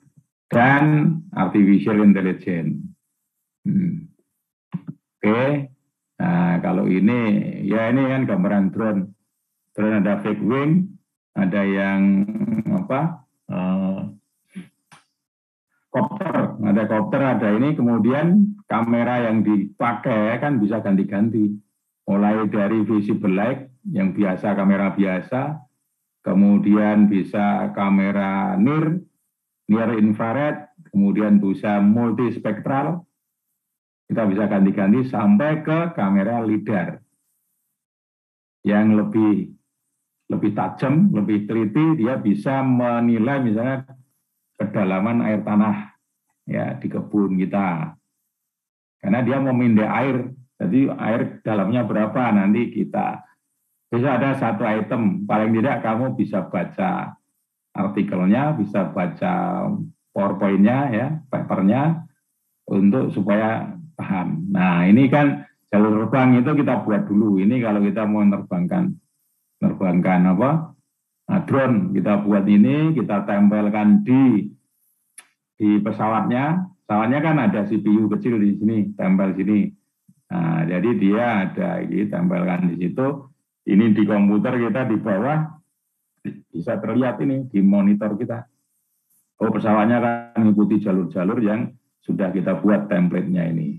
dan artificial intelligence. Oke. Nah kalau ini, ya ini kan gambaran drone. Drone ada fake wing, ada yang kopter, ada ini, kemudian kamera yang dipakai kan bisa ganti-ganti. Mulai dari visible light yang biasa, kamera biasa, kemudian bisa kamera near infrared, kemudian bisa multispektral, kita bisa ganti-ganti sampai ke kamera lidar yang lebih tajam, lebih teliti, dia bisa menilai misalnya kedalaman air tanah ya di kebun kita. Karena dia memindai air, jadi air dalamnya berapa nanti kita bisa ada satu item, paling tidak kamu bisa baca artikelnya, bisa baca PowerPoint-nya ya, papernya untuk supaya paham. Nah, ini kan jalur terbang itu kita buat dulu. Ini kalau kita mau menerbangkan apa? Nah, drone kita buat ini, kita tempelkan di pesawatnya. Pesawatnya kan ada CPU kecil di sini, tempel sini. Nah, jadi dia ada ini tempelkan di situ. Ini di komputer kita di bawah bisa terlihat ini di monitor kita. Oh, pesawatnya kan mengikuti jalur-jalur yang sudah kita buat template-nya ini.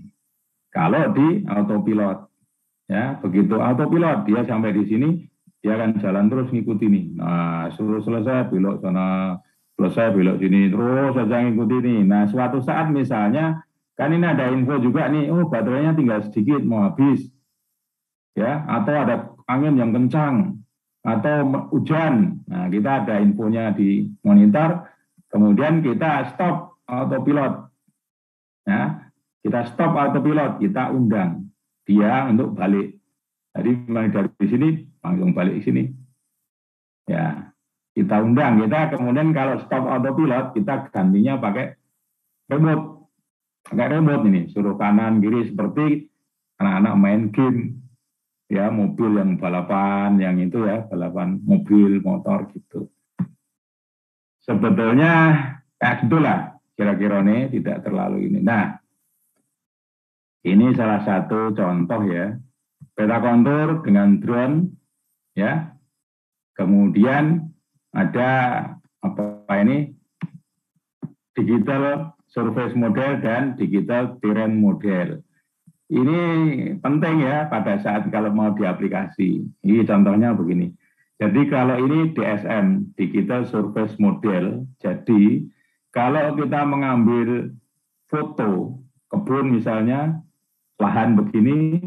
Kalau di autopilot, ya begitu autopilot dia sampai di sini, dia akan jalan terus ngikuti nih. Nah, selesai belok sana, selesai belok sini, terus saja ngikuti nih. Nah, suatu saat misalnya, kan ini ada info juga nih, oh baterainya tinggal sedikit, mau habis. Ya, atau ada angin yang kencang, atau hujan. Nah, kita ada infonya di monitor, kemudian kita stop autopilot. Ya, kita stop autopilot, kita undang dia untuk balik. Jadi mulai dari sini langsung balik ke sini. Ya, kita undang, kita kemudian kalau stop autopilot kita gantinya pakai remote. Pakai remote ini, suruh kanan kiri seperti anak-anak main game. Ya, mobil yang balapan, yang itu ya, balapan mobil, motor gitu. Sebetulnya kayak gitulah kira-kira ini, tidak terlalu ini. Nah, ini salah satu contoh ya, peta kontur dengan drone, ya. Kemudian ada apa ini, digital surface model dan digital terrain model. Ini penting ya pada saat kalau mau diaplikasi. Ini contohnya begini. Jadi kalau ini DSM, Digital Surface Model, jadi kalau kita mengambil foto kebun misalnya, lahan begini,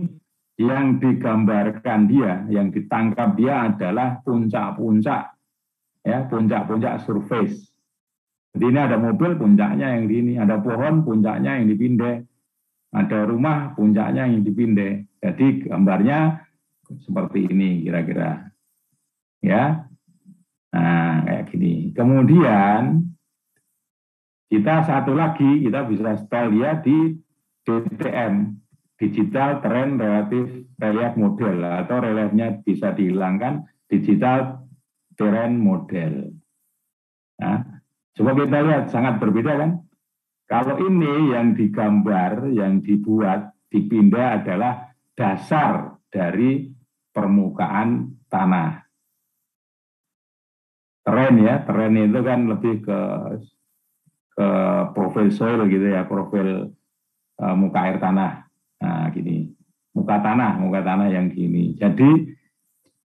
yang digambarkan dia, yang ditangkap dia adalah puncak-puncak, ya puncak-puncak surface. Jadi ini ada mobil, puncaknya yang di ini, ada pohon, puncaknya yang dipindai. Ada rumah, puncaknya yang dipindai. Jadi gambarnya seperti ini kira-kira. Ya, nah kayak gini. Kemudian kita satu lagi, kita bisa setel dia di DTM, Digital Terrain Relative Relief Model, atau reliefnya bisa dihilangkan, Digital Terrain Model. Nah, coba kita lihat, sangat berbeda kan? Kalau ini yang digambar, yang dibuat, dipindah adalah dasar dari permukaan tanah. Terrain ya, terrain itu kan lebih ke profil soil gitu ya, profil muka air tanah. Nah gini, muka tanah yang gini. Jadi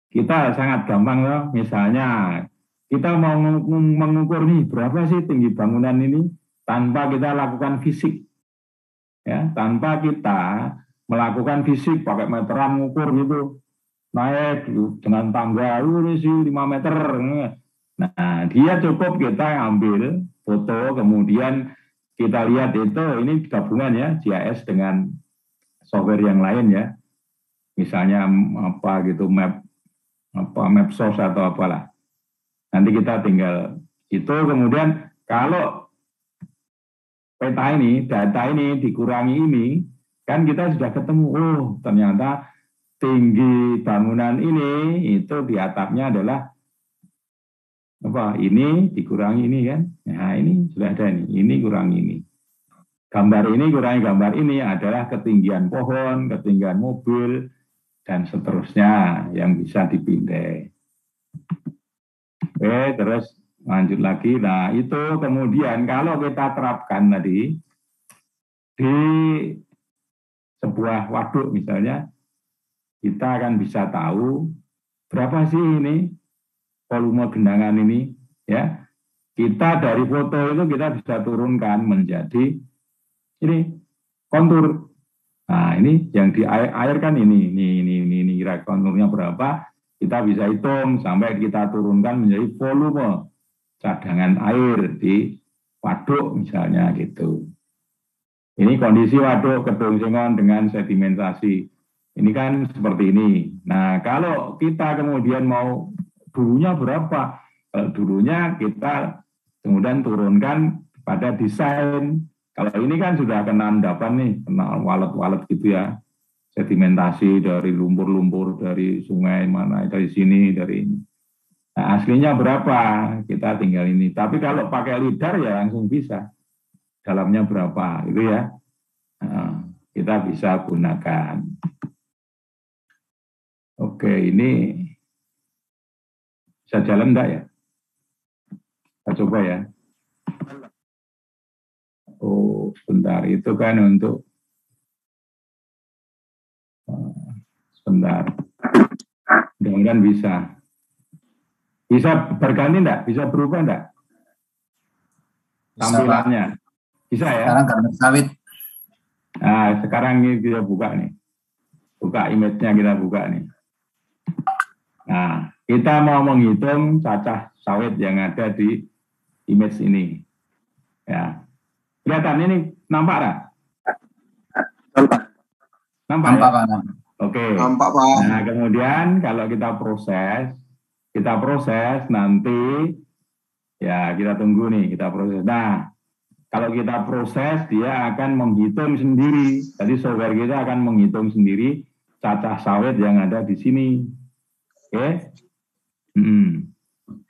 kita sangat gampang loh, misalnya kita mau mengukur nih berapa sih tinggi bangunan ini, tanpa kita lakukan fisik, ya, tanpa kita melakukan fisik pakai meteran ngukur gitu, naik dengan tangga ini sih 5 meter. Nah, dia cukup kita ambil foto, kemudian kita lihat itu, ini gabungan ya, GIS dengan software yang lain ya, misalnya apa gitu, Mapsource atau apalah. Nanti kita tinggal itu, kemudian kalau peta ini, data ini dikurangi ini, kan kita sudah ketemu, oh ternyata tinggi bangunan ini itu di atapnya adalah apa? Ini dikurangi ini kan? Nah ini sudah ada ini kurangi ini. Gambar ini kurangi gambar ini adalah ketinggian pohon, ketinggian mobil, dan seterusnya yang bisa dipindai. Oke, terus lanjut lagi. Nah, itu kemudian kalau kita terapkan tadi di sebuah waduk misalnya, kita akan bisa tahu berapa sih ini volume genangan ini, ya. Kita dari foto itu kita bisa turunkan menjadi ini kontur. Nah, ini yang di air kan ini kira konturnya berapa, kita bisa hitung sampai kita turunkan menjadi volume cadangan air di waduk misalnya gitu. Ini kondisi waduk Kedung Sengon dengan sedimentasi. Ini kan seperti ini. Nah, kalau kita kemudian mau dulunya berapa? Kalau dulunya kita kemudian turunkan pada desain. Kalau ini kan sudah kena endapan nih, kena walet-walet gitu ya. Sedimentasi dari lumpur-lumpur, dari sungai mana, dari sini, dari ini. Nah, aslinya berapa? Kita tinggal ini. Tapi kalau pakai lidar ya langsung bisa. Dalamnya berapa, itu ya. Nah, kita bisa gunakan. Oke, ini bisa jalan enggak ya? Kita coba ya. Oh, sebentar. Itu kan untuk sebentar. Mudah-mudahan bisa. Bisa berganti enggak? Bisa berubah enggak? Tampilannya. Bisa ya? Sekarang karena sawit. Nah, sekarang ini kita buka nih. Buka image-nya, kita buka nih. Nah, kita mau menghitung cacah sawit yang ada di image ini. Ya. Kelihatan ini nampak tak? Nampak. Nampak Nampak, ya? Pak. Oke. Nampak, Pak. Nah, kemudian kalau kita proses nanti ya kita tunggu nih, kita proses. Nah, kalau kita proses dia akan menghitung sendiri. Jadi software kita akan menghitung sendiri cacah sawit yang ada di sini. Oke.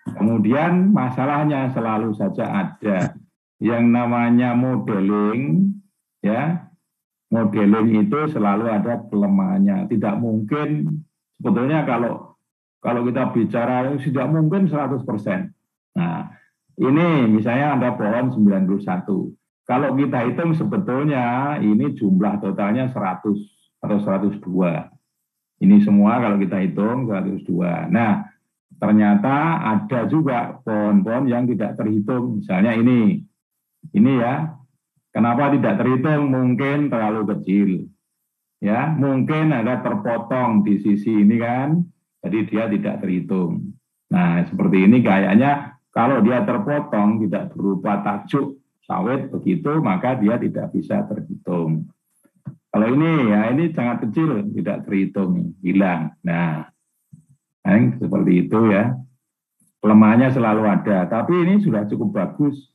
Kemudian masalahnya selalu saja ada yang namanya modeling, ya. Modeling itu selalu ada kelemahannya. Tidak mungkin sebetulnya kalau kita bicara tidak mungkin 100%. Nah, ini misalnya ada pohon 91. Kalau kita hitung sebetulnya ini jumlah totalnya 100 atau 102. Ini semua kalau kita hitung 102. Nah, ternyata ada juga pohon-pohon yang tidak terhitung. Misalnya ini ya. Kenapa tidak terhitung? Mungkin terlalu kecil. Ya, mungkin ada terpotong di sisi ini kan. Jadi dia tidak terhitung. Nah, seperti ini kayaknya kalau dia terpotong tidak berupa tajuk sawit begitu, maka dia tidak bisa terhitung. Kalau ini ya ini sangat kecil, tidak terhitung, hilang. Nah, seperti itu ya. Kelemahannya selalu ada, tapi ini sudah cukup bagus.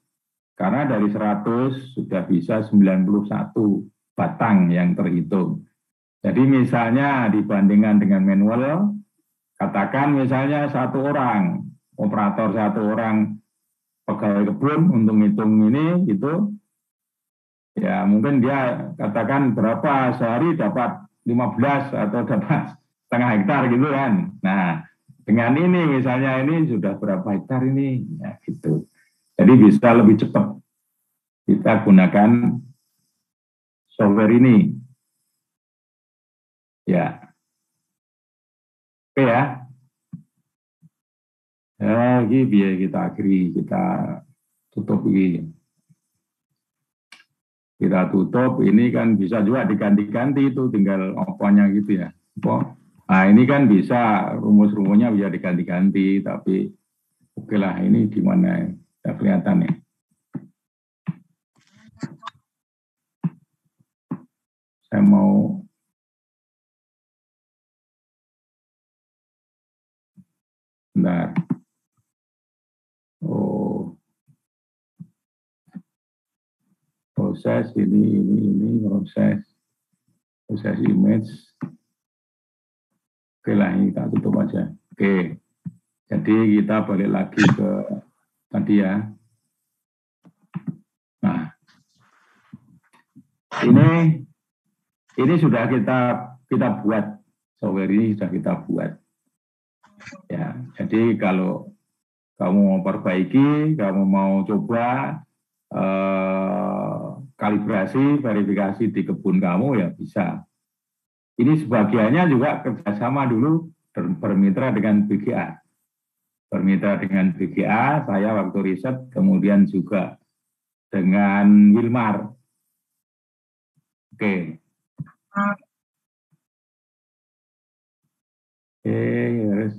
Karena dari 100 sudah bisa 91 batang yang terhitung. Jadi misalnya dibandingkan dengan manual, katakan misalnya satu orang, operator satu orang pegawai kebun untuk ngitung ini itu ya mungkin dia katakan berapa sehari dapat 15 atau dapat setengah hektar gitu kan. Nah, dengan ini misalnya ini sudah berapa hektar ini ya gitu. Jadi bisa lebih cepat kita gunakan software ini. Ya. Oke ya. Ya, ini biar kita akhiri, kita tutup ini. Kita tutup, ini kan bisa juga diganti-ganti itu, tinggal opanya gitu ya. Nah ini kan bisa, rumus-rumusnya bisa diganti-ganti, tapi oke lah, ini gimana, ya kelihatan ya. Saya mau bentar. Oh. Proses ini proses image. Oke lah, ini kita tutup aja. Oke. Jadi kita balik lagi ke tadi ya. Nah. Ini sudah kita buat, software ini sudah kita buat. Ya, jadi kalau kamu mau perbaiki, kamu mau coba kalibrasi, verifikasi di kebun kamu ya bisa. Ini sebagiannya juga kerjasama dulu bermitra dengan BGA. bermitra dengan BGA, saya waktu riset, kemudian juga dengan Wilmar. Oke. Terus.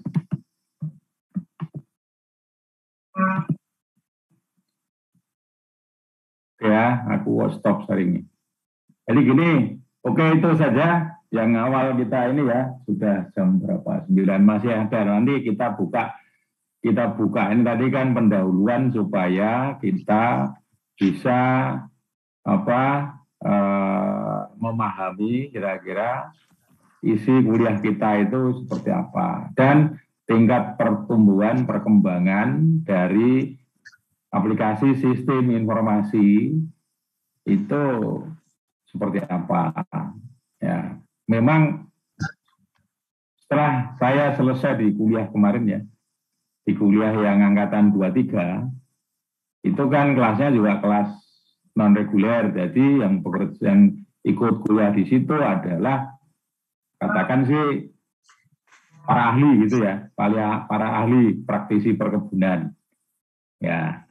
Ya, aku stop sharing. Jadi gini, oke itu saja yang awal kita ini ya, sudah jam berapa? 9 masih ada. Nanti kita buka ini tadi kan pendahuluan supaya kita bisa memahami kira-kira isi kuliah kita itu seperti apa dan tingkat pertumbuhan perkembangan dari aplikasi sistem informasi itu seperti apa. Ya, memang setelah saya selesai di kuliah kemarin ya, di kuliah yang angkatan 23, itu kan kelasnya juga kelas non reguler, jadi yang ikut kuliah di situ adalah katakan sih para ahli gitu ya, para ahli praktisi perkebunan. Ya,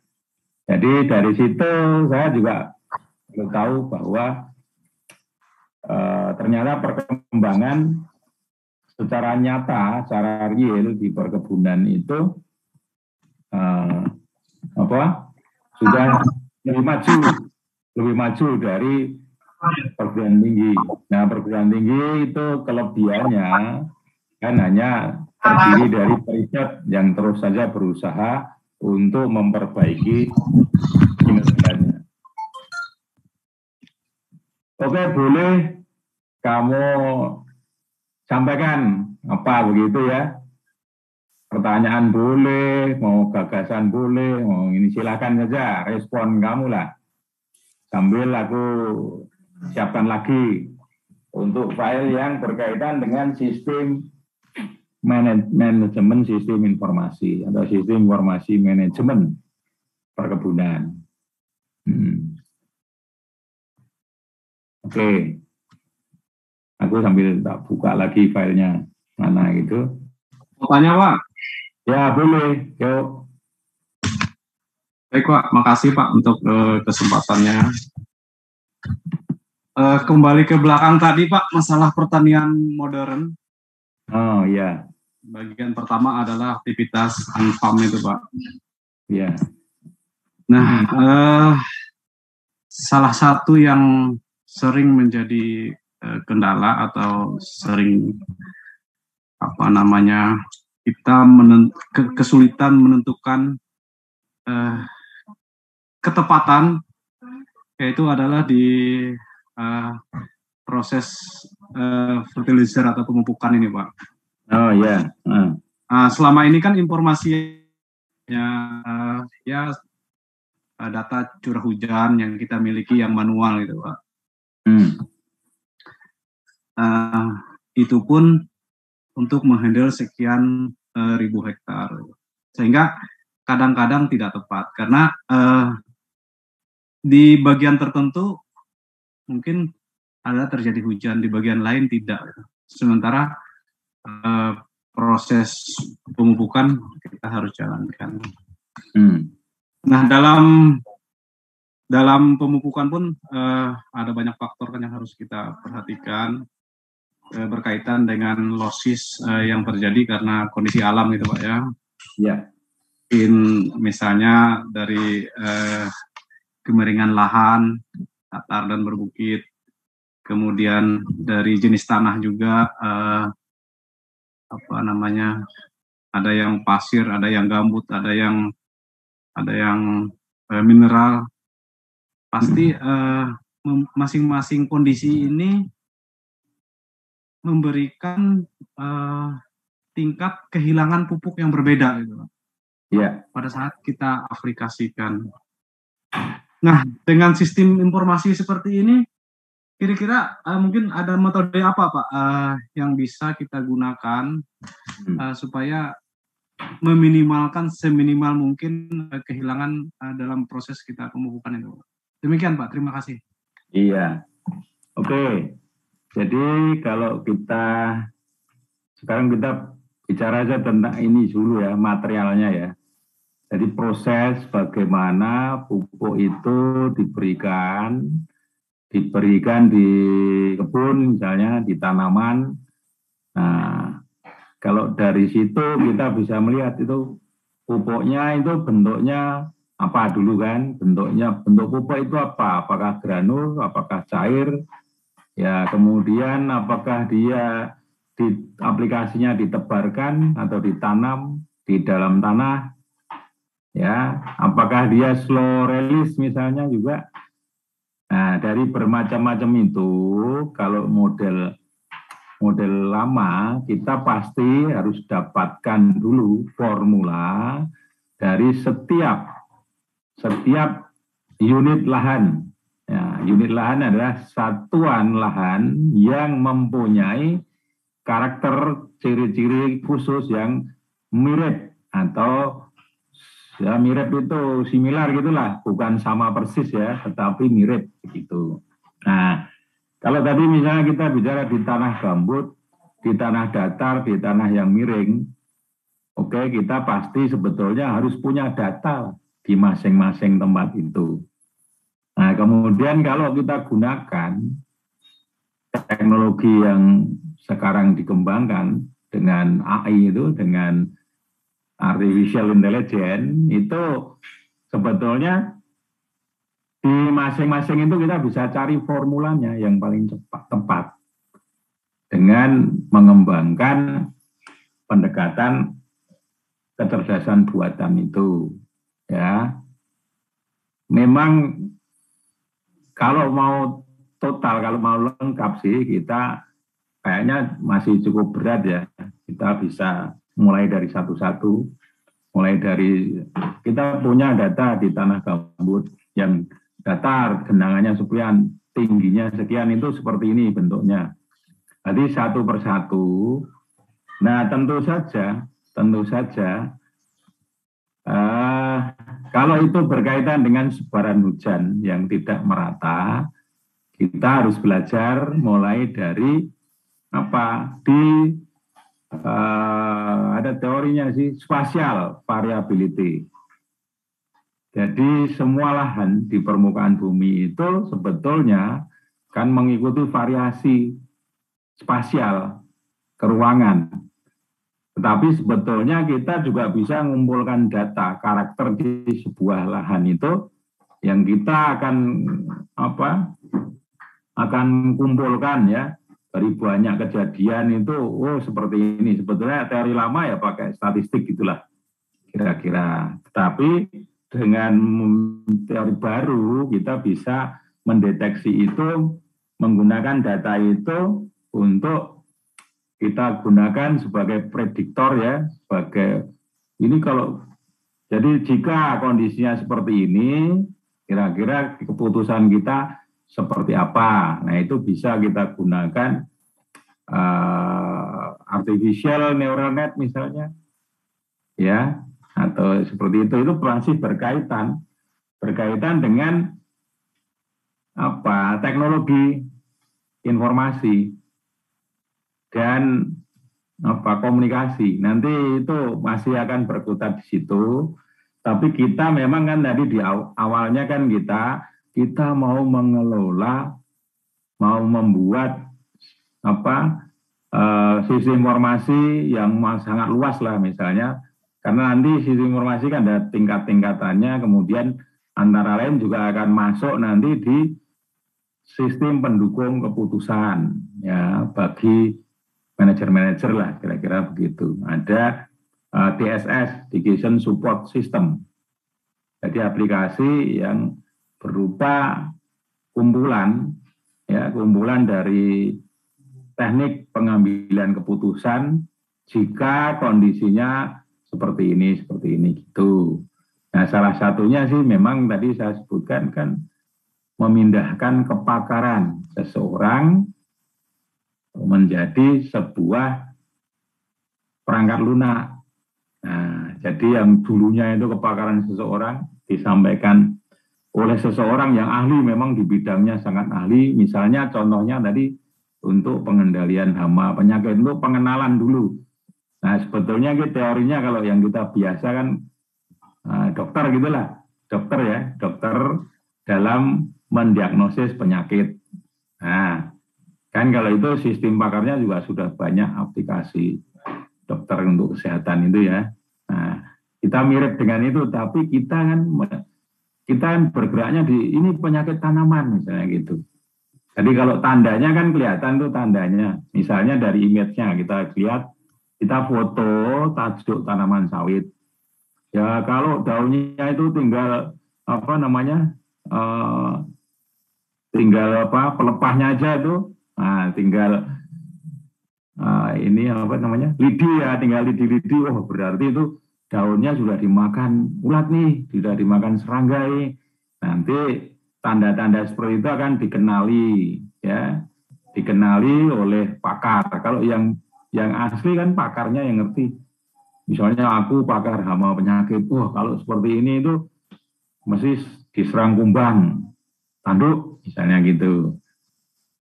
jadi dari situ saya juga tahu bahwa ternyata perkembangan secara nyata, secara real di perkebunan itu sudah lebih maju dari perguruan tinggi. Nah, perguruan tinggi itu kelebihannya kan hanya terdiri dari riset yang terus saja berusaha untuk memperbaiki kinerjanya. Oke, boleh kamu sampaikan apa begitu ya? Pertanyaan boleh, mau gagasan boleh, mau ini silakan saja, respon kamu lah. Sambil aku siapkan lagi untuk file yang berkaitan dengan sistem manajemen sistem informasi atau sistem informasi manajemen perkebunan. Oke. Aku sambil tak buka lagi filenya mana gitu. Mau tanya Pak? Ya boleh, yuk. Baik Pak, makasih Pak untuk kesempatannya. Kembali ke belakang tadi Pak, masalah pertanian modern. Oh iya. Bagian pertama adalah aktivitas on-farm itu Pak. Iya. Nah, salah satu yang sering menjadi kendala atau sering kita kesulitan menentukan ketepatan, yaitu adalah di proses fertilizer atau pemupukan ini Pak. Oh iya. Selama ini kan informasinya data curah hujan yang kita miliki yang manual gitu Pak. Itu pun untuk menghandle sekian ribu hektar, sehingga kadang-kadang tidak tepat karena di bagian tertentu mungkin ada terjadi hujan, di bagian lain tidak. Sementara proses pemupukan kita harus jalankan. Nah, dalam pemupukan pun ada banyak faktor kan yang harus kita perhatikan berkaitan dengan losis yang terjadi karena kondisi alam gitu Pak ya. Iya. Misalnya dari kemiringan lahan, datar dan berbukit, kemudian dari jenis tanah juga ada yang pasir, ada yang gambut, ada yang mineral. Pasti masing-masing kondisi ini memberikan tingkat kehilangan pupuk yang berbeda gitu. Iya. Pada saat kita aplikasikan. Nah, dengan sistem informasi seperti ini, kira-kira mungkin ada metode apa Pak yang bisa kita gunakan supaya meminimalkan seminimal mungkin kehilangan dalam proses kita pemupukan itu. Demikian Pak, terima kasih. Iya. Oke. Jadi kalau sekarang kita bicara aja tentang ini dulu ya, materialnya ya. Jadi proses bagaimana pupuk itu diberikan di kebun misalnya, di tanaman. Nah, kalau dari situ kita bisa melihat itu pupuknya itu bentuknya apa dulu kan, bentuk pupuk itu apa, apakah granul, apakah cair, ya kemudian apakah dia aplikasinya ditebarkan atau ditanam di dalam tanah, ya apakah dia slow release misalnya juga. Nah, dari bermacam-macam itu, kalau model lama, kita pasti harus dapatkan dulu formula dari setiap unit lahan. Ya, unit lahan adalah satuan lahan yang mempunyai karakter ciri-ciri khusus yang mirip atau ya mirip itu similar gitulah, bukan sama persis ya, tetapi mirip begitu. Nah, kalau tadi misalnya kita bicara di tanah gambut, di tanah datar, di tanah yang miring, oke, kita pasti sebetulnya harus punya data di masing-masing tempat itu. Nah, kemudian kalau kita gunakan teknologi yang sekarang dikembangkan dengan AI itu, dengan artificial intelligence, itu sebetulnya di masing-masing itu kita bisa cari formulanya yang paling tepat dengan mengembangkan pendekatan kecerdasan buatan itu. Ya, memang kalau mau total, kalau mau lengkap sih kita kayaknya masih cukup berat ya. Kita bisa mulai dari satu-satu, mulai dari kita punya data di tanah gambut yang datar, genangannya sekian, tingginya sekian, itu seperti ini bentuknya. Jadi satu persatu. Nah tentu saja kalau itu berkaitan dengan sebaran hujan yang tidak merata, kita harus belajar mulai dari apa ada teorinya sih, spatial variability. Jadi semua lahan di permukaan bumi itu sebetulnya kan mengikuti variasi spasial keruangan. Tetapi sebetulnya kita juga bisa mengumpulkan data karakter di sebuah lahan itu yang kita akan kumpulkan ya. Dari banyak kejadian itu, seperti ini. Sebetulnya teori lama ya pakai statistik gitulah, kira-kira. Tetapi dengan teori baru kita bisa mendeteksi itu, menggunakan data itu untuk kita gunakan sebagai prediktor ya, sebagai ini kalau jadi jika kondisinya seperti ini, kira-kira keputusan kita seperti apa. Nah itu bisa kita gunakan artificial neural net misalnya, ya, atau seperti itu masih berkaitan dengan teknologi informasi dan komunikasi. Nanti itu masih akan berkutat di situ. Tapi kita memang kan tadi di awalnya kan kita mau mengelola, mau membuat sistem informasi yang sangat luas lah misalnya, karena nanti sistem informasi kan ada tingkat-tingkatannya, kemudian antara lain juga akan masuk nanti di sistem pendukung keputusan ya bagi manajer-manajer lah, kira-kira begitu. Ada DSS, Decision Support System, jadi aplikasi yang berupa kumpulan dari teknik pengambilan keputusan jika kondisinya seperti ini gitu. Nah, salah satunya sih memang tadi saya sebutkan kan memindahkan kepakaran seseorang menjadi sebuah perangkat lunak. Nah, jadi yang dulunya itu kepakaran seseorang disampaikan oleh seseorang yang ahli, memang di bidangnya sangat ahli, misalnya contohnya tadi untuk pengendalian hama penyakit, untuk pengenalan dulu Nah, sebetulnya teorinya kalau yang kita biasa kan dokter gitulah, dokter dalam mendiagnosis penyakit. Nah, kan kalau itu sistem pakarnya juga sudah banyak aplikasi dokter untuk kesehatan itu ya. Nah, kita mirip dengan itu, tapi kita kan bergeraknya di ini penyakit tanaman misalnya gitu. Jadi kalau tandanya kan kelihatan tuh tandanya. Misalnya dari image-nya kita lihat, kita foto tajuk tanaman sawit. Ya kalau daunnya itu tinggal pelepahnya aja tuh. Nah, tinggal lidi ya, tinggal lidi-lidi. Oh, berarti itu daunnya sudah dimakan ulat nih, sudah dimakan serangga nih. Nanti tanda-tanda seperti itu akan dikenali oleh pakar. Kalau yang asli kan pakarnya yang ngerti. Misalnya aku pakar hama penyakit. Wah, kalau seperti ini itu mesti diserang kumbang, tanduk, misalnya gitu.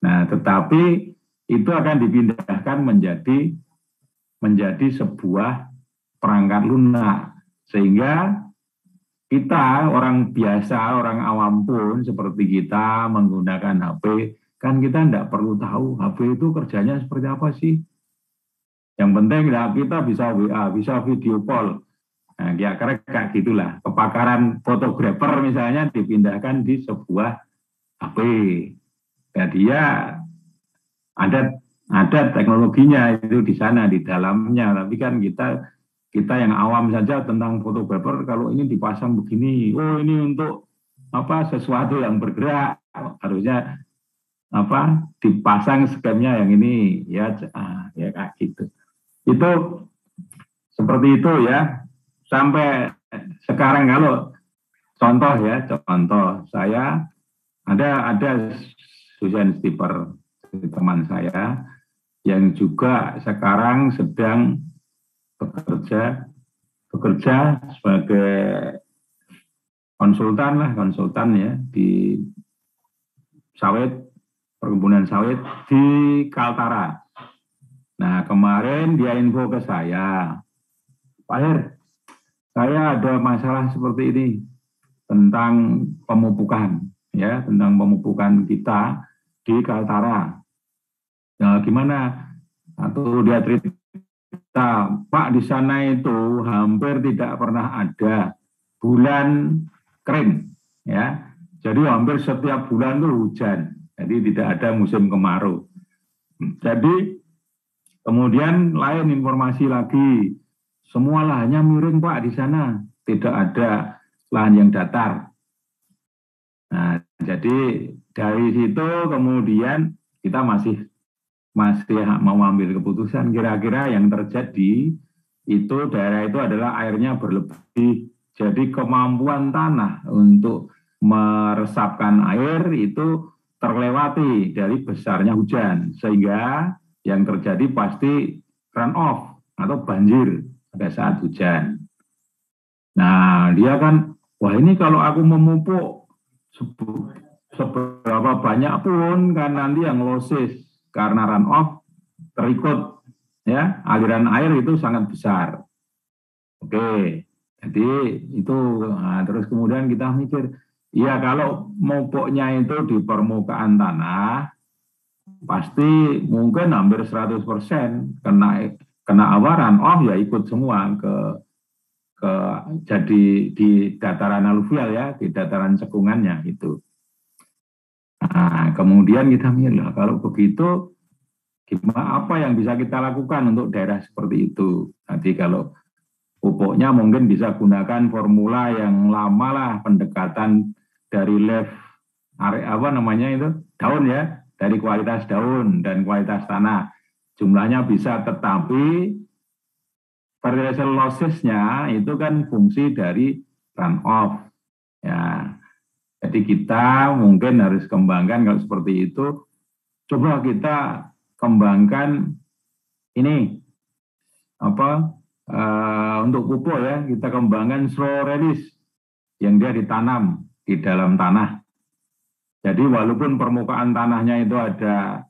Nah, tetapi itu akan dipindahkan menjadi sebuah perangkat lunak. Sehingga kita, orang biasa, orang awam pun seperti kita menggunakan HP, kan kita tidak perlu tahu HP itu kerjanya seperti apa sih. Yang penting ya kita bisa WA, bisa video call. Nah, kira-kira kayak gitulah. Kepakaran fotografer misalnya dipindahkan di sebuah HP. Ya, dia ada teknologinya itu di sana, di dalamnya. Tapi kan kita yang awam saja tentang fotografer, kalau ini dipasang begini, oh ini untuk sesuatu yang bergerak, harusnya dipasang skemnya yang ini ya kayak gitu. Itu seperti itu ya. Sampai sekarang kalau contoh saya ada Susan Stiper, teman saya yang juga sekarang sedang bekerja sebagai konsultan ya di perkebunan sawit di Kaltara. Nah, kemarin dia info ke saya, Pak Her, saya ada masalah seperti ini tentang pemupukan kita di Kaltara. Nah, gimana? Atau dia cerita, Pak, di sana itu hampir tidak pernah ada bulan kering, ya. Jadi hampir setiap bulan itu hujan. Jadi tidak ada musim kemarau. Jadi kemudian lain informasi lagi, semua lahannya miring Pak di sana, tidak ada lahan yang datar. Nah, jadi dari situ kemudian kita masih mau ambil keputusan kira-kira yang terjadi itu daerah itu adalah airnya berlebih. Jadi kemampuan tanah untuk meresapkan air itu terlewati dari besarnya hujan, sehingga yang terjadi pasti run off atau banjir pada saat hujan. Nah, dia kan, wah ini kalau aku memupuk seberapa banyak pun kan nanti yang losses karena run off terikut ya, aliran air itu sangat besar. Oke, jadi itu terus kemudian kita mikir, ya kalau mupuknya itu di permukaan tanah pasti mungkin hampir 100% kena run off ya ikut semua ke jadi di dataran aluvial ya, di dataran cekungannya itu. Nah, kemudian kita mikir, kalau begitu gimana, apa yang bisa kita lakukan untuk daerah seperti itu. Nanti kalau pupuknya mungkin bisa gunakan formula yang lama lah, pendekatan dari daun ya, dari kualitas daun dan kualitas tanah. Jumlahnya bisa, tetapi fertilizer losses-nya itu kan fungsi dari run off. Ya, jadi kita mungkin harus kembangkan kalau seperti itu. Coba kita kembangkan ini untuk pupuk ya, kita kembangkan slow release yang dia ditanam di dalam tanah. Jadi walaupun permukaan tanahnya itu ada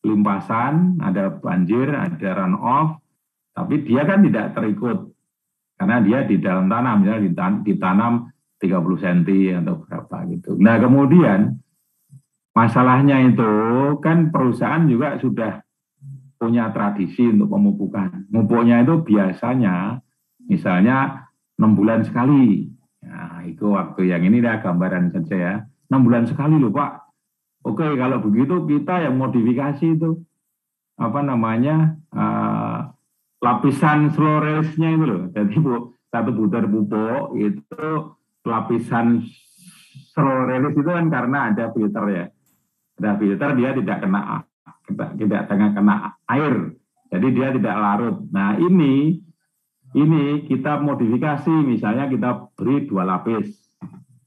limpasan, ada banjir, ada run off, Tapi dia kan tidak terikut karena dia di dalam tanah, misalnya ditanam 30 cm atau berapa gitu. Nah kemudian masalahnya itu kan perusahaan juga sudah punya tradisi untuk pemupukan. Mupuknya itu biasanya misalnya 6 bulan sekali. Nah, itu waktu yang ini dah gambaran saja ya. 6 bulan sekali loh Pak. Oke, kalau begitu kita yang modifikasi itu lapisan slow release-nya itu loh. Jadi satu butir pupuk itu lapisan slow release itu kan karena ada filter ya. Ada filter dia tidak kena air. Jadi dia tidak larut. Nah, ini kita modifikasi, misalnya kita beri 2 lapis.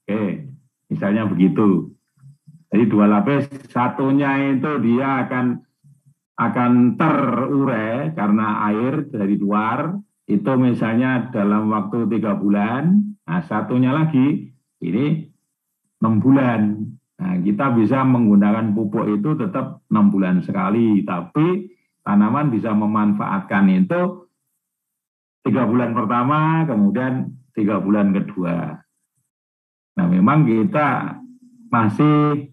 Oke, misalnya begitu. Jadi 2 lapis, satunya itu dia akan terurai karena air dari luar, itu misalnya dalam waktu 3 bulan, nah satunya lagi, ini 6 bulan. Nah, kita bisa menggunakan pupuk itu tetap 6 bulan sekali, tapi tanaman bisa memanfaatkan itu 3 bulan pertama, kemudian 3 bulan kedua. Nah, memang kita masih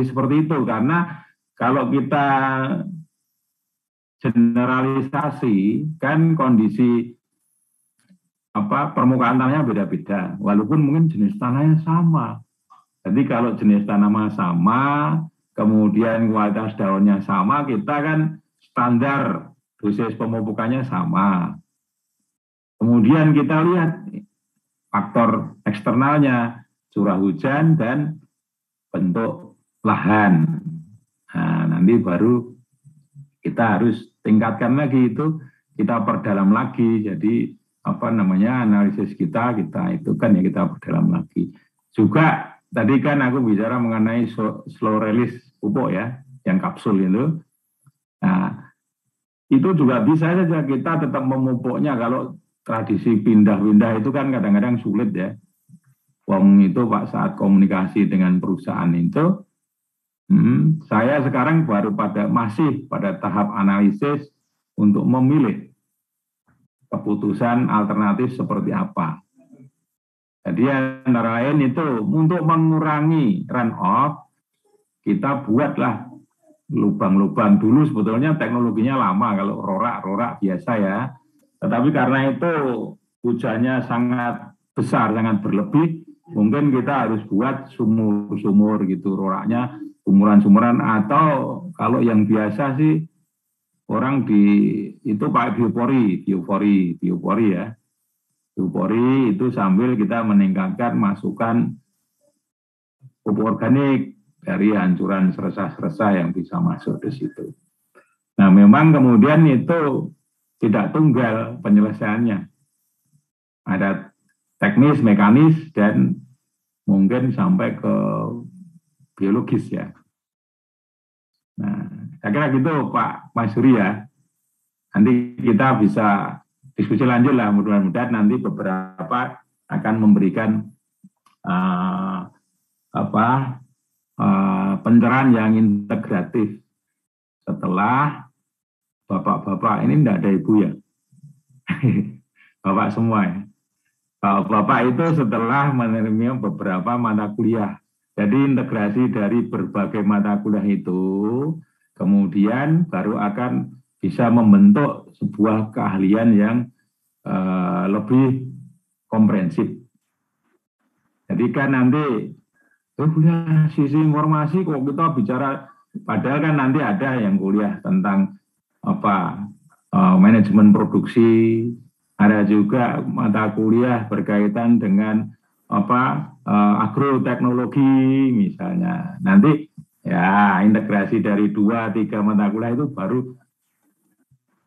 seperti itu, karena kalau kita generalisasi, kan kondisi permukaan tanahnya beda-beda, walaupun mungkin jenis tanahnya sama. Jadi kalau jenis tanaman sama, kemudian kualitas daunnya sama, kita kan standar dosis pemupukannya sama. Kemudian kita lihat faktor eksternalnya, curah hujan dan bentuk lahan. Nah, nanti baru kita harus tingkatkan lagi itu, kita perdalam lagi. Jadi analisis kita itu kan ya kita perdalam lagi. Juga tadi kan aku bicara mengenai slow release pupuk ya, yang kapsul itu. Nah, itu juga bisa saja kita tetap memupuknya. Kalau tradisi pindah-pindah itu kan kadang-kadang sulit ya. Wong itu Pak saat komunikasi dengan perusahaan itu, saya sekarang masih pada tahap analisis untuk memilih keputusan alternatif seperti apa. Jadi antara lain itu untuk mengurangi runoff, kita buatlah lubang-lubang. Dulu sebetulnya teknologinya lama, kalau rorak biasa ya. Tetapi karena itu hujannya sangat besar, sangat berlebih, mungkin kita harus buat sumur-sumur gitu, roraknya sumuran-sumuran, atau kalau yang biasa sih orang itu pakai biopori ya. Biopori itu sambil kita meningkatkan masukan pupuk organik dari hancuran serasa-serasa yang bisa masuk di situ. Nah, memang kemudian itu tidak tunggal penyelesaiannya. Ada teknis, mekanis, dan mungkin sampai ke biologis ya. Nah, saya kira gitu Pak Masyuri ya. Nanti kita bisa diskusi lanjut lah, mudah-mudahan nanti beberapa akan memberikan pencerahan yang integratif. Setelah bapak-bapak ini tidak ada ibu ya, bapak semua ya. Bapak itu setelah menerima beberapa mata kuliah. Jadi integrasi dari berbagai mata kuliah itu, kemudian baru akan bisa membentuk sebuah keahlian yang lebih komprehensif. Jadi kan nanti kuliah sisi informasi kok kita bicara, padahal kan nanti ada yang kuliah tentang manajemen produksi, ada juga mata kuliah berkaitan dengan agroteknologi misalnya. Nanti ya integrasi dari 2-3 mata kuliah itu baru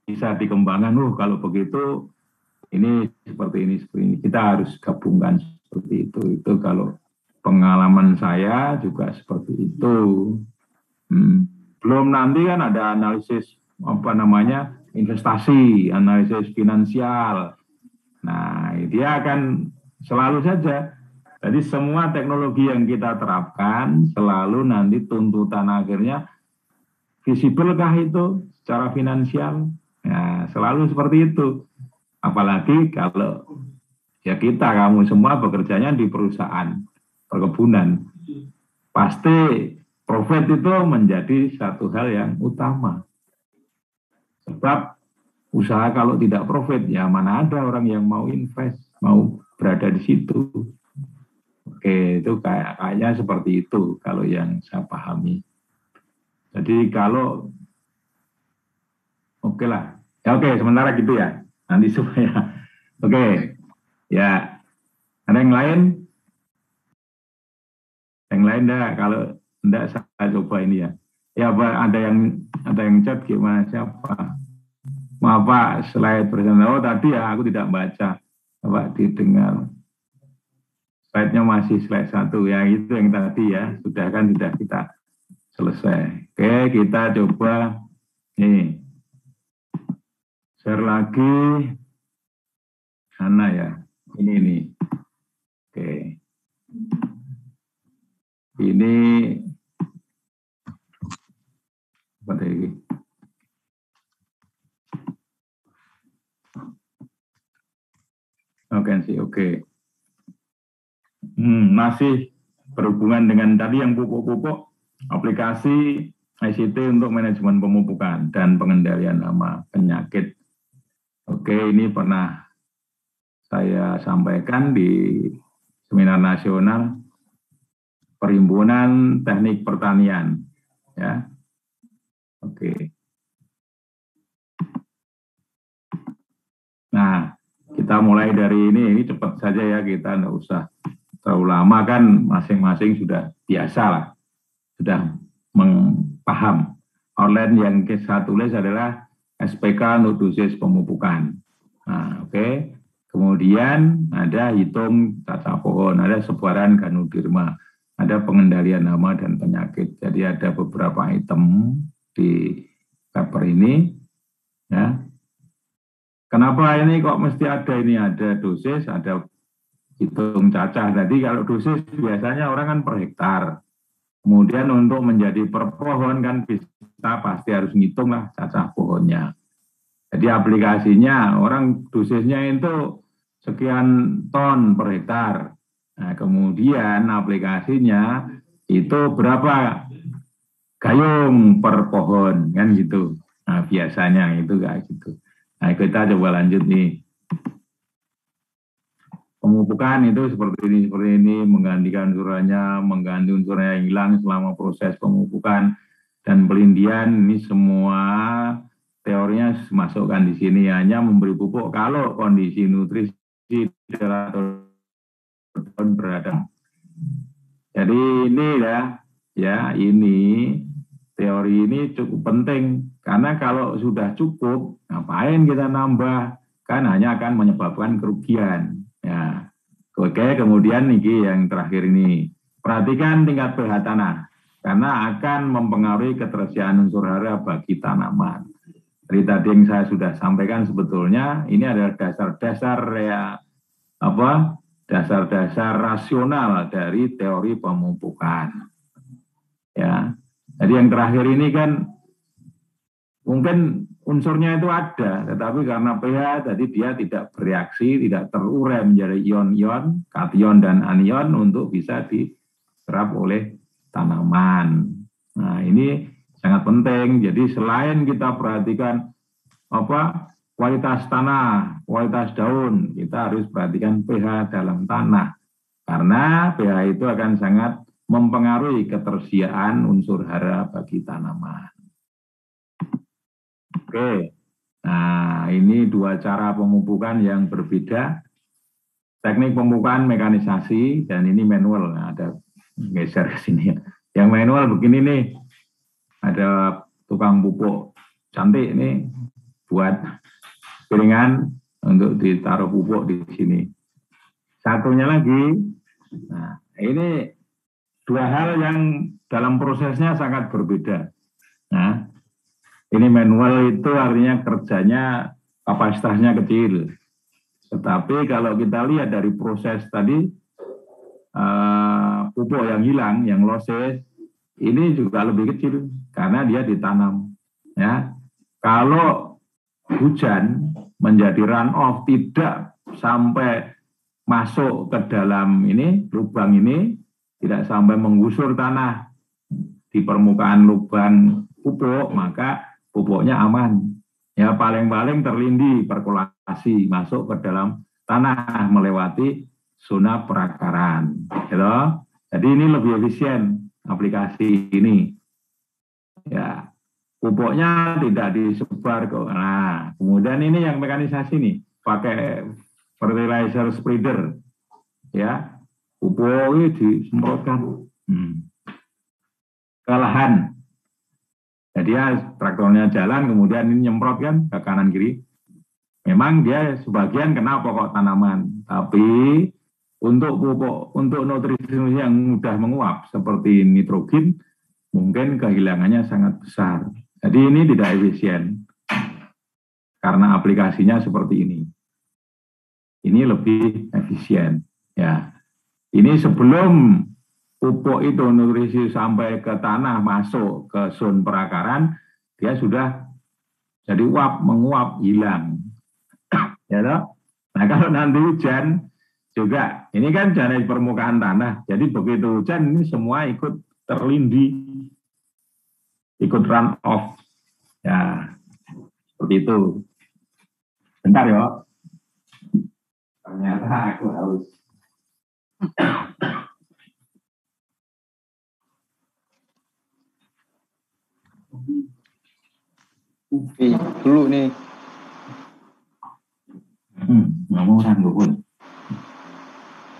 bisa dikembangkan. Kalau begitu ini seperti ini. Kita harus gabungkan seperti itu. Itu kalau pengalaman saya juga seperti itu. Belum nanti kan ada analisis investasi, analisis finansial. Nah, dia akan selalu saja. Jadi semua teknologi yang kita terapkan selalu nanti tuntutan akhirnya visible kah itu secara finansial? Nah, selalu seperti itu. Apalagi kalau ya kamu semua bekerjanya di perusahaan perkebunan, pasti profit itu menjadi satu hal yang utama. Sebab usaha kalau tidak profit, ya mana ada orang yang mau invest, mau berada di situ. Oke, itu kayaknya seperti itu kalau yang saya pahami. Jadi kalau oke lah, ya oke, sementara gitu ya, nanti supaya oke, ya ada yang lain? Yang lain dah, kalau enggak saya coba ini ya. Ya Pak, ada yang chat gimana siapa? Maaf Pak, slide presentasi. Oh tadi ya aku tidak baca. Pak didengar. Slide-nya masih slide 1 ya, itu yang tadi ya. Sudah kita selesai. Oke, kita coba nih. Share lagi. Mana ya? Ini nih. Oke. Ini apa tadi? Oke. Masih berhubungan dengan tadi yang pupuk-pupuk, aplikasi ICT untuk manajemen pemupukan dan pengendalian hama penyakit. Oke, ini pernah saya sampaikan di seminar nasional Perhimpunan Teknik Pertanian, ya. Oke. Nah, kita mulai dari ini cepat saja ya, kita nggak usah terlalu lama kan, masing-masing sudah biasa lah, sudah paham. Outline yang saya tulis adalah SPK untuk dosis pemupukan. Nah, oke. Kemudian ada hitung tata pohon, ada sebaran ganoderma, ada pengendalian hama dan penyakit. Jadi ada beberapa item di paper ini, ya. Kenapa ini kok mesti ada ini? Ada dosis, ada hitung cacah. Jadi kalau dosis biasanya orang kan per hektar. Kemudian untuk menjadi per pohon kan bisa pasti harus ngitung lah cacah pohonnya. Jadi aplikasinya orang dosisnya itu sekian ton per hektar. Nah, kemudian aplikasinya itu berapa gayung per pohon kan gitu. Nah, biasanya itu kayak gitu. Nah, kita coba lanjut nih. Pemupukan itu seperti ini, menggantikan unsurnya, mengganti unsurnya yang hilang selama proses pemupukan dan pelindian. Ini semua teorinya masukkan di sini, hanya memberi pupuk kalau kondisi nutrisi atau berada. Jadi ini ya ini teori ini cukup penting karena kalau sudah cukup, ngapain kita nambah? Kan hanya akan menyebabkan kerugian. Ya, oke. Kemudian nih yang terakhir ini, perhatikan tingkat pH tanah karena akan mempengaruhi ketersediaan unsur hara bagi tanaman. Jadi tadi yang saya sudah sampaikan sebetulnya ini adalah dasar-dasar dasar-dasar rasional dari teori pemupukan. Ya, jadi yang terakhir ini kan mungkin unsurnya itu ada, tetapi karena pH tadi dia tidak bereaksi, tidak terurai menjadi ion-ion, kation dan anion untuk bisa diserap oleh tanaman. Nah, ini sangat penting. Jadi selain kita perhatikan kualitas tanah, kualitas daun, kita harus perhatikan pH dalam tanah. Karena pH itu akan sangat mempengaruhi ketersediaan unsur hara bagi tanaman. Oke, nah ini dua cara pemupukan yang berbeda. Teknik pemupukan mekanisasi dan ini manual. Nah, ada geser ke sini ya. Yang manual begini nih, ada tukang pupuk cantik nih buat piringan untuk ditaruh pupuk di sini. Satunya lagi, nah ini dua hal yang dalam prosesnya sangat berbeda. Nah, ini manual itu artinya kerjanya kapasitasnya kecil. Tetapi kalau kita lihat dari proses tadi, pupuk yang hilang, yang losses, ini juga lebih kecil karena dia ditanam. Ya, kalau hujan menjadi run off, tidak sampai masuk ke dalam ini lubang ini, tidak sampai menggusur tanah di permukaan lubang pupuk, maka pupuknya aman. Ya paling-paling terlindih perkolasi masuk ke dalam tanah melewati zona perakaran. Gitu. Jadi ini lebih efisien aplikasi ini. Ya, pupuknya tidak disebar ke. Nah, kemudian ini yang mekanisasi nih, pakai fertilizer spreader, ya, pupuk disemprotkan ke lahan. Jadi ya traktornya jalan, kemudian ini nyemprot kan ke kanan kiri. Memang dia sebagian kena pokok tanaman, tapi untuk pupuk, untuk nutrisi yang mudah menguap seperti nitrogen, mungkin kehilangannya sangat besar. Jadi ini tidak efisien karena aplikasinya seperti ini. Ini lebih efisien. Ya, ini sebelum pupuk itu nutrisi sampai ke tanah masuk ke zona perakaran, dia sudah jadi uap, menguap, hilang. Ya toh? Nah kalau nanti hujan juga, ini kan dari permukaan tanah, jadi begitu hujan ini semua ikut terlindih, ikut run off. Ya, seperti itu. Bentar ya. Ternyata aku harus. Dulu nih. Nggak mau ranggup.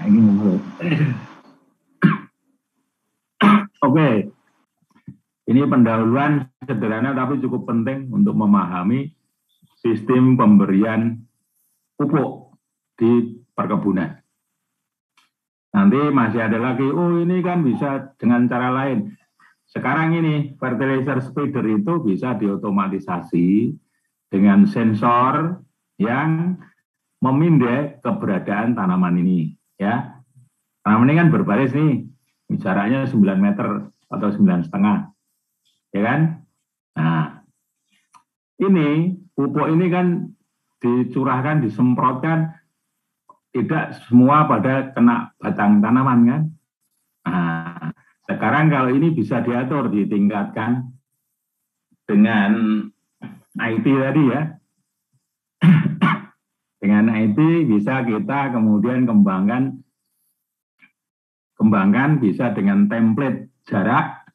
Ini mau. Oke. Ini pendahuluan sederhana tapi cukup penting untuk memahami sistem pemberian pupuk di perkebunan. Nanti masih ada lagi, oh ini kan bisa dengan cara lain. Sekarang ini fertilizer spreader itu bisa diotomatisasi dengan sensor yang memindai keberadaan tanaman ini. Ya, tanaman ini kan berbaris nih, jaraknya 9 meter atau 9,5. Ya kan? Nah, ini pupuk ini kan dicurahkan, disemprotkan, tidak semua pada kena batang tanaman kan? Nah, sekarang kalau ini bisa diatur, ditingkatkan dengan IT tadi ya. Dengan IT bisa kita kemudian kembangkan bisa dengan template jarak,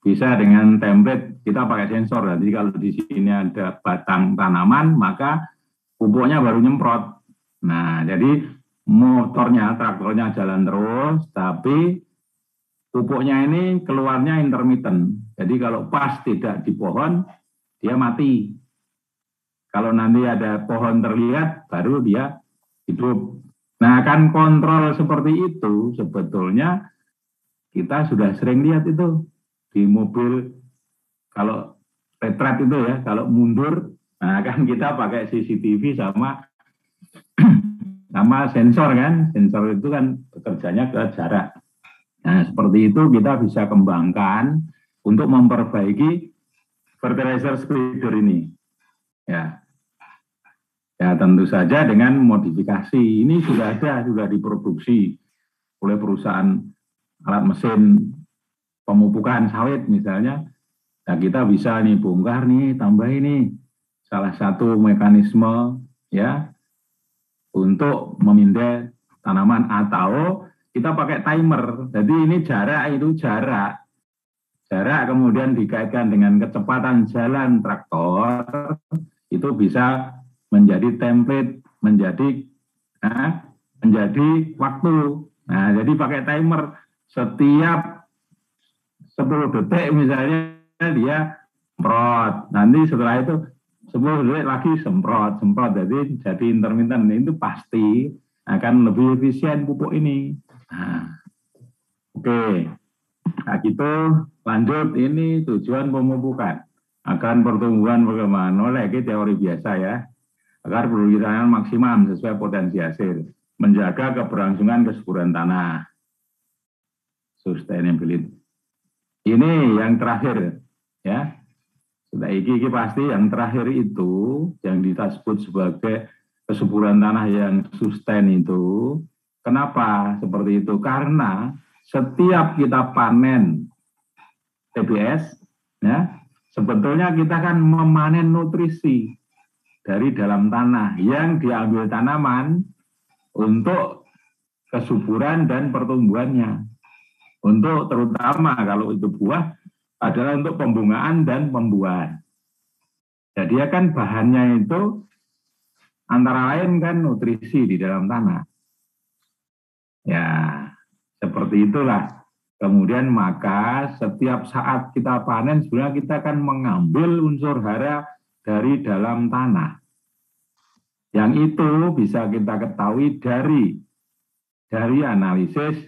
bisa dengan template kita pakai sensor. Jadi kalau di sini ada batang tanaman, maka pupuknya baru nyemprot. Nah, jadi motornya, traktornya jalan terus, tapi pupuknya ini keluarnya intermittent. Jadi kalau pas tidak di pohon, dia mati. Kalau nanti ada pohon terlihat, baru dia hidup. Nah, kan kontrol seperti itu sebetulnya kita sudah sering lihat itu di mobil. Kalau retret itu ya, kalau mundur, nah kan kita pakai CCTV sama sensor kan. Sensor itu kan bekerjanya ke jarak. Nah, seperti itu kita bisa kembangkan untuk memperbaiki fertilizer spreader ini. Ya, tentu saja dengan modifikasi. Ini sudah ada, sudah diproduksi oleh perusahaan alat mesin pemupukan sawit misalnya. Nah, kita bisa nih bongkar nih, tambah ini salah satu mekanisme ya untuk memindai tanaman, atau kita pakai timer. Jadi ini jarak kemudian dikaitkan dengan kecepatan jalan traktor, itu bisa menjadi template, menjadi waktu. Nah, jadi pakai timer setiap 10 detik misalnya dia semprot. Nanti setelah itu 10 detik lagi semprot. Jadi intermittent. Itu pasti akan lebih efisien pupuk ini. Nah, oke. Nah, gitu lanjut, ini tujuan pemupukan akan pertumbuhan bagaimana lagi teori biasa ya, agar produksi maksimum sesuai potensi hasil, menjaga keberlangsungan kesuburan tanah, sustainability. Ini yang terakhir ya, Iki pasti yang terakhir itu yang kita sebut sebagai kesuburan tanah yang sustain itu. Kenapa seperti itu? Karena setiap kita panen TBS, ya, sebetulnya kita kan memanen nutrisi dari dalam tanah yang diambil tanaman untuk kesuburan dan pertumbuhannya. Untuk terutama kalau itu buah adalah untuk pembungaan dan pembuahan. Jadi kan bahannya itu antara lain kan nutrisi di dalam tanah. Ya, seperti itulah. Kemudian maka setiap saat kita panen sebenarnya kita akan mengambil unsur hara dari dalam tanah. Yang itu bisa kita ketahui dari analisis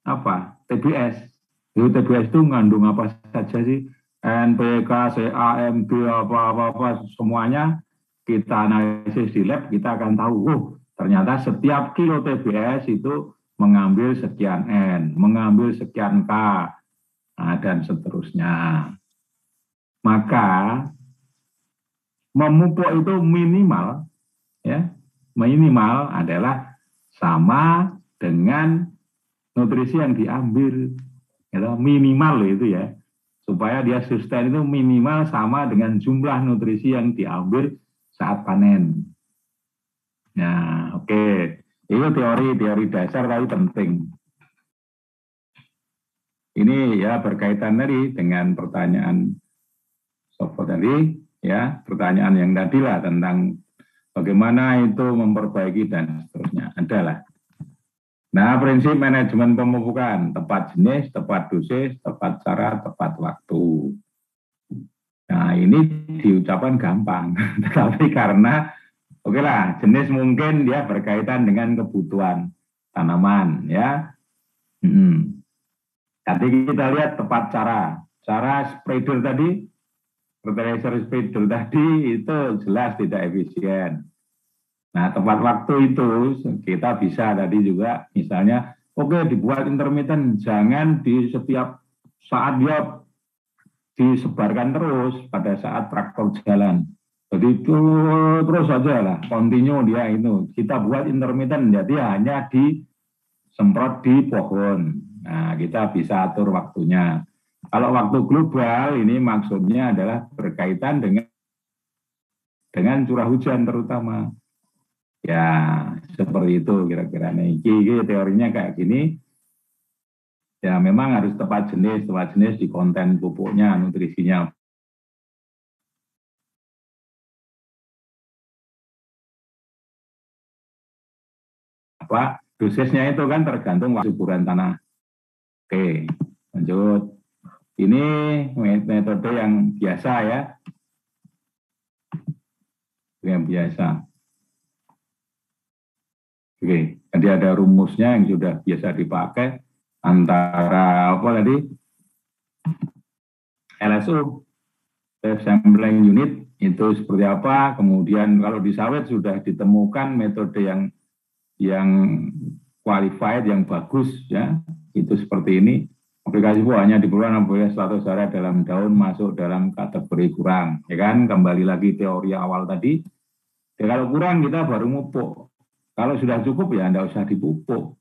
apa? TBS. TBS itu mengandung apa saja sih? NPK, CA, MB, apa-apa semuanya kita analisis di lab, kita akan tahu, ternyata setiap kilo TBS itu mengambil sekian N, mengambil sekian K, dan seterusnya. Maka memupuk itu minimal, ya, minimal adalah sama dengan nutrisi yang diambil, ya, minimal itu ya, supaya dia sustain itu minimal sama dengan jumlah nutrisi yang diambil saat panen. Nah, oke. Itu teori dasar tapi penting. Ini ya berkaitan tadi dengan pertanyaan Sopo tadi, ya, pertanyaan yang tadi lah tentang bagaimana itu memperbaiki dan seterusnya. Adalah. Nah, prinsip manajemen pemupukan, tepat jenis, tepat dosis, tepat cara, tepat waktu. Nah, ini diucapkan gampang, tetapi karena oke lah, jenis mungkin dia berkaitan dengan kebutuhan tanaman, ya. Tadi kita lihat tepat cara. Cara spreader tadi, fertilizer spreader tadi itu jelas tidak efisien. Nah, tepat waktu itu kita bisa tadi juga misalnya, dibuat intermittent, jangan di setiap saat dia disebarkan terus pada saat traktor jalan. Jadi terus saja lah, continue dia itu. Kita buat intermittent, jadi hanya disemprot di pohon. Nah, kita bisa atur waktunya. Kalau waktu global ini maksudnya adalah berkaitan dengan curah hujan terutama. Ya, seperti itu kira-kira. Ini teorinya kayak gini. Ya, memang harus tepat jenis di konten pupuknya, nutrisinya. Dosisnya itu kan tergantung suburan tanah. Oke, lanjut. Ini metode yang biasa ya. Yang biasa. Oke, jadi ada rumusnya yang sudah biasa dipakai antara apa tadi? LSU, self sampling unit itu seperti apa? Kemudian kalau di sawit sudah ditemukan metode yang qualified, yang bagus ya, itu seperti ini. Aplikasi pupuk hanya diperlukan apabila status hara dalam daun masuk dalam kategori kurang, ya kan? Kembali lagi teori awal tadi. Ya, kalau kurang kita baru mupuk. Kalau sudah cukup ya enggak usah dipupuk.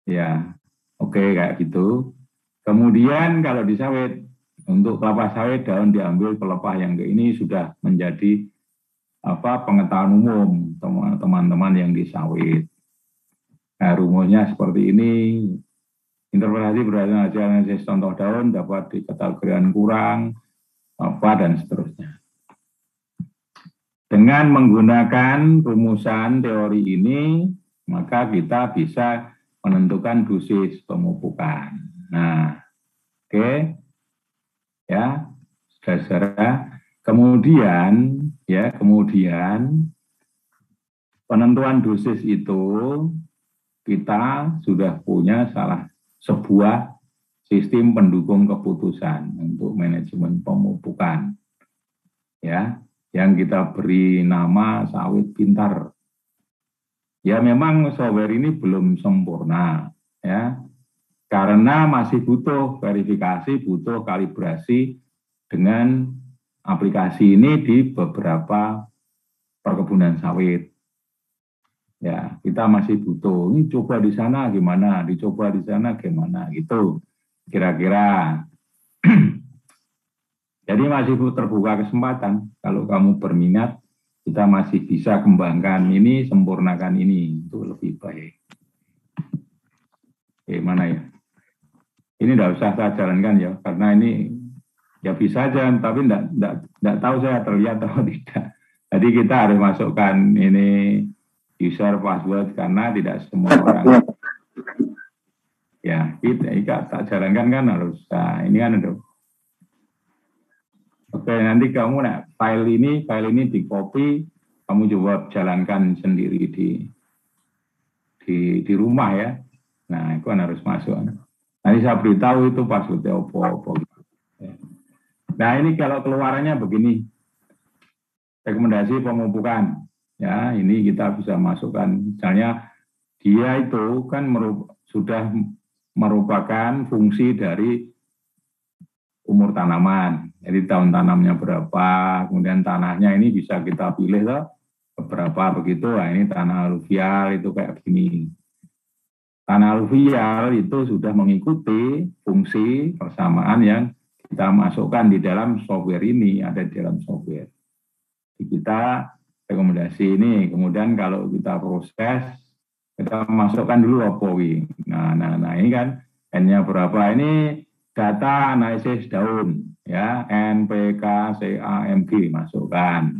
Ya, oke kayak gitu. Kemudian kalau di sawit, untuk kelapa sawit daun diambil pelepah yang ke ini sudah menjadi pengetahuan umum teman-teman yang di sawit. Nah, rumusnya seperti ini. Interpretasi berdasarkan hasil analisis contoh daun dapat dikategorikan kurang, dan seterusnya. Dengan menggunakan rumusan teori ini, maka kita bisa menentukan dosis pemupukan. Nah, oke. Ya, saudara. Kemudian penentuan dosis itu kita sudah punya sebuah sistem pendukung keputusan untuk manajemen pemupukan. Ya, yang kita beri nama sawit pintar. Ya, memang software ini belum sempurna, ya, karena masih butuh verifikasi, butuh kalibrasi dengan aplikasi ini di beberapa perkebunan sawit. Ya, kita masih butuh. Ini coba di sana gimana, dicoba di sana gimana, gitu. Kira-kira. Jadi masih terbuka kesempatan. Kalau kamu berminat, kita masih bisa kembangkan ini, sempurnakan ini. Itu lebih baik. Oke, mana ya? Ini tidak usah saya jalankan ya, karena ini ya bisa aja, tapi tidak tahu saya terlihat atau tidak. Jadi kita harus masukkan ini user password karena tidak semua orang ya kita tak jalankan kan harus ini kan itu. Oke, nanti kamu file ini di copy, kamu coba jalankan sendiri di rumah ya. Nah itu kan harus masuk. Nanti saya beritahu itu passwordnya apa. Nah ini kalau keluarannya begini, rekomendasi pemupukan. Ya, ini kita bisa masukkan, misalnya dia itu kan sudah merupakan fungsi dari umur tanaman. Jadi tahun tanamnya berapa, kemudian tanahnya ini bisa kita pilih loh, beberapa begitu. Nah, ini tanah aluvial itu kayak begini. Tanah aluvial itu sudah mengikuti fungsi persamaan yang kita masukkan di dalam software ini, ada di dalam software. Jadi kita rekomendasi ini, kemudian kalau kita proses, kita masukkan dulu APOWI. Nah ini kan N-nya berapa, ini data analisis daun, ya, NPK-CAMG masukkan.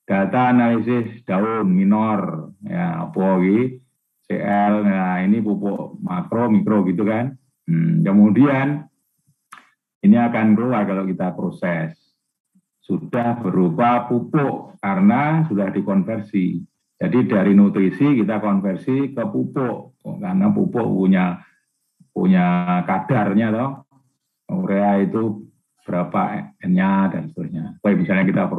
Data analisis daun minor, ya, APOWI, CL, nah ini pupuk makro, mikro gitu kan. Kemudian ini akan keluar kalau kita proses. Sudah berupa pupuk karena sudah dikonversi. Jadi dari nutrisi kita konversi ke pupuk karena pupuk punya kadarnya toh. Urea itu berapa N-nya dan seterusnya. Baik, misalnya kita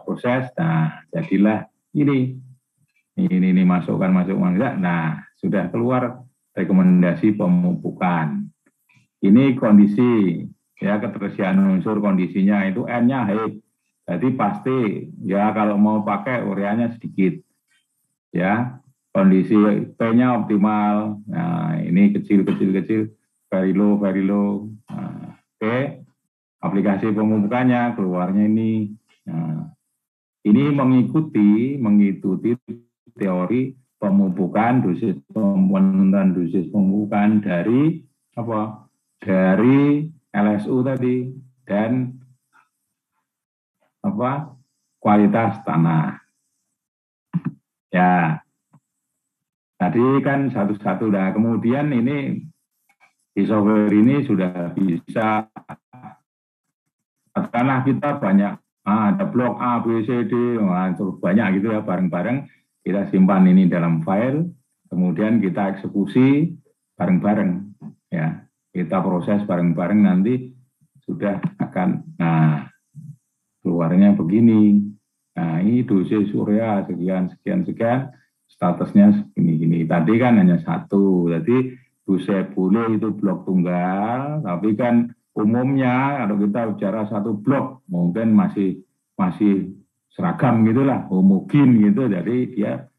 proses, nah jadilah ini masukkan. Nah, sudah keluar rekomendasi pemupukan. Ini kondisi ya, keterisian unsur kondisinya itu N-nya high. Jadi pasti ya kalau mau pakai ureanya sedikit. Ya, kondisi P-nya optimal. Nah, ini kecil, very low. Nah, oke. Aplikasi pemupukannya keluarnya ini. Nah, ini mengikuti teori pemupukan dosis pemupukan dari apa? Dari LSU tadi dan kualitas tanah. Ya, tadi kan satu-satu. Nah, kemudian ini di software ini sudah bisa tanah kita banyak. Ada blok A, B, C, D, terus banyak gitu ya, bareng-bareng kita simpan ini dalam file, kemudian kita eksekusi bareng-bareng ya. Kita proses bareng-bareng nanti sudah akan, nah keluarnya begini. Nah ini dosis urea sekian, statusnya segini. Tadi kan hanya satu, jadi dosis boleh itu blok tunggal, tapi kan umumnya kalau kita bicara satu blok mungkin masih seragam gitulah, homogen gitu, jadi dia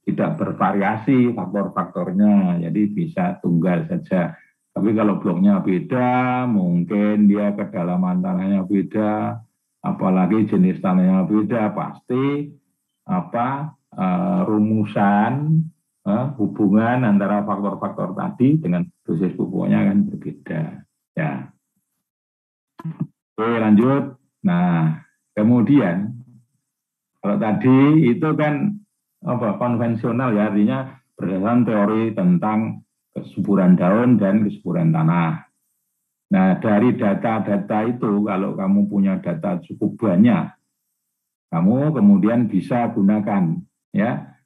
tidak bervariasi faktor-faktornya, jadi bisa tunggal saja. Tapi kalau bloknya beda, mungkin dia kedalaman tanahnya beda, apalagi jenis tanahnya beda, pasti rumusan hubungan antara faktor-faktor tadi dengan dosis pupuknya kan berbeda. Ya. Oke, lanjut. Nah, kemudian kalau tadi itu kan konvensional ya, artinya berdasarkan teori tentang kesuburan daun dan kesuburan tanah. Nah, dari data-data itu, kalau kamu punya data cukup banyak, kamu kemudian bisa gunakan ya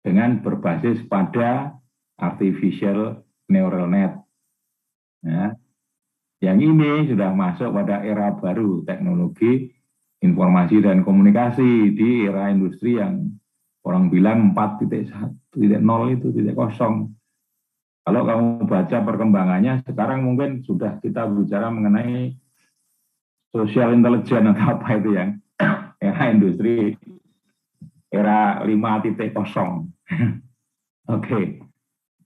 dengan berbasis pada artificial neural net. Ya. Yang ini sudah masuk pada era baru teknologi informasi dan komunikasi di era industri yang orang bilang 4.1, 0 itu 0. Kalau kamu baca perkembangannya, sekarang mungkin sudah kita bicara mengenai social intelligence atau apa itu yang era industri, era 5.0. Oke.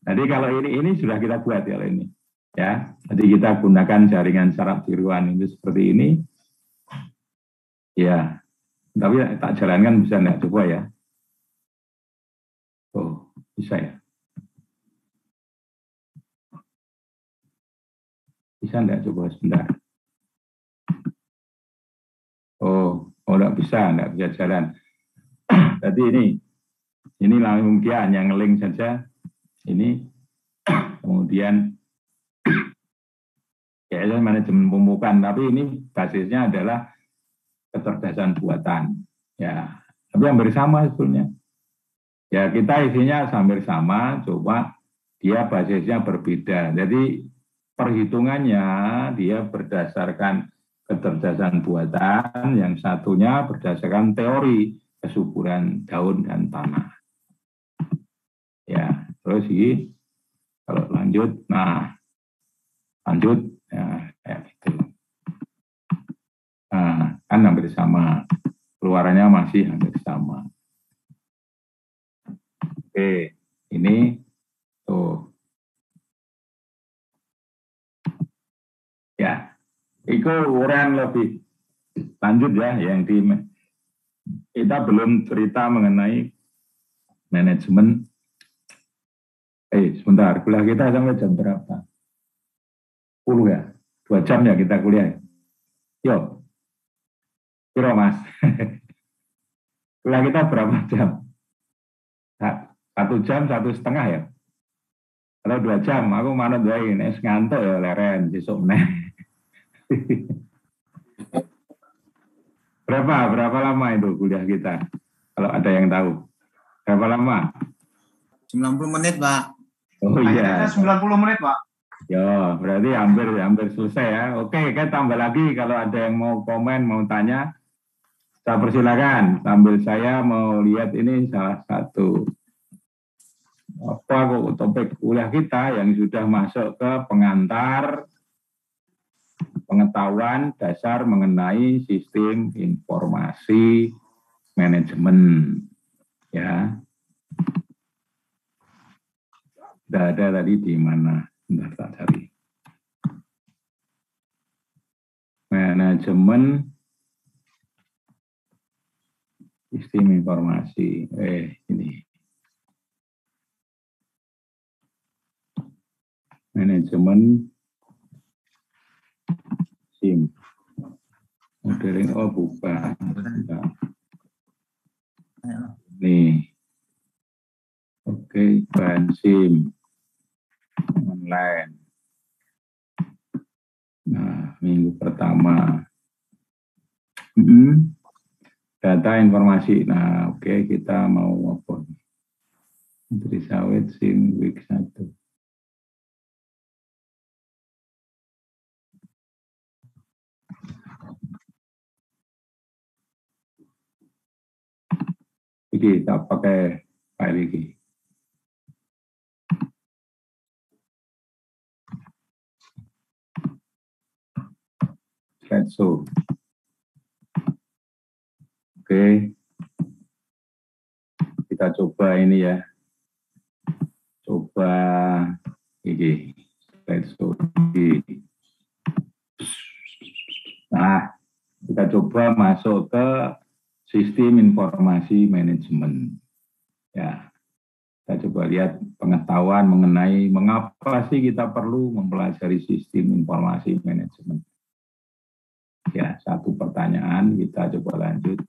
Jadi kalau ini sudah kita buat ya ini. Ya, jadi kita gunakan jaringan saraf tiruan itu seperti ini. Ya, tapi tak jalankan bisa enggak coba ya? Oh, bisa ya. Bisa enggak coba sebentar? Oh, enggak bisa jalan. Jadi ini langsung dia hanya ngeling saja. Ini kemudian ya manajemen pemupukan, tapi ini basisnya adalah kecerdasan buatan. Ya, tapi hampir sama sebetulnya. Ya kita isinya hampir sama, coba dia basisnya berbeda. Jadi perhitungannya dia berdasarkan kecerdasan buatan, yang satunya berdasarkan teori kesuburan daun dan tanah. Ya, terus ini kalau lanjut, lanjut, ya kayak gitu. Nah, kan hampir sama, keluarannya masih hampir sama. Oke, ini tuh. Ya, itu uraian lebih lanjut ya, yang kita belum cerita mengenai manajemen. Sebentar, kuliah kita sampai jam berapa? 10 ya? 2 jam ya kita kuliah. Yuk, kira mas. Kuliah kita berapa jam? 1 jam, 1,5 ya? Kalau 2 jam, aku manut wae ini ngantuk ya leren besok meneh. Berapa lama itu kuliah kita? Kalau ada yang tahu. Berapa lama? 90 menit, Pak. Oh iya. 90 menit, Pak. Ya, berarti hampir selesai ya. Oke, kita tambah lagi kalau ada yang mau komen, mau tanya, saya persilakan. Sambil saya mau lihat ini salah satu topik kuliah kita yang sudah masuk ke pengantar pengetahuan dasar mengenai sistem informasi manajemen. Ya. Sudah ada tadi di mana? Bentar tak cari. Manajemen sistem informasi. Ini. Manajemen SIM. Modeling, bukan. Nih. Oke, bahan SIM. Online. Nah, minggu pertama. Data informasi. Nah, oke, kita mau apa? Menteri Sawit SIM week 1. Ini kita pakai file ini. Slideshow. Oke. Kita coba ini ya. Coba ini. Slideshow. Nah, kita coba masuk ke sistem informasi manajemen. Ya, kita coba lihat pengetahuan mengenai mengapa sih kita perlu mempelajari sistem informasi manajemen. Ya, satu pertanyaan kita coba lanjut.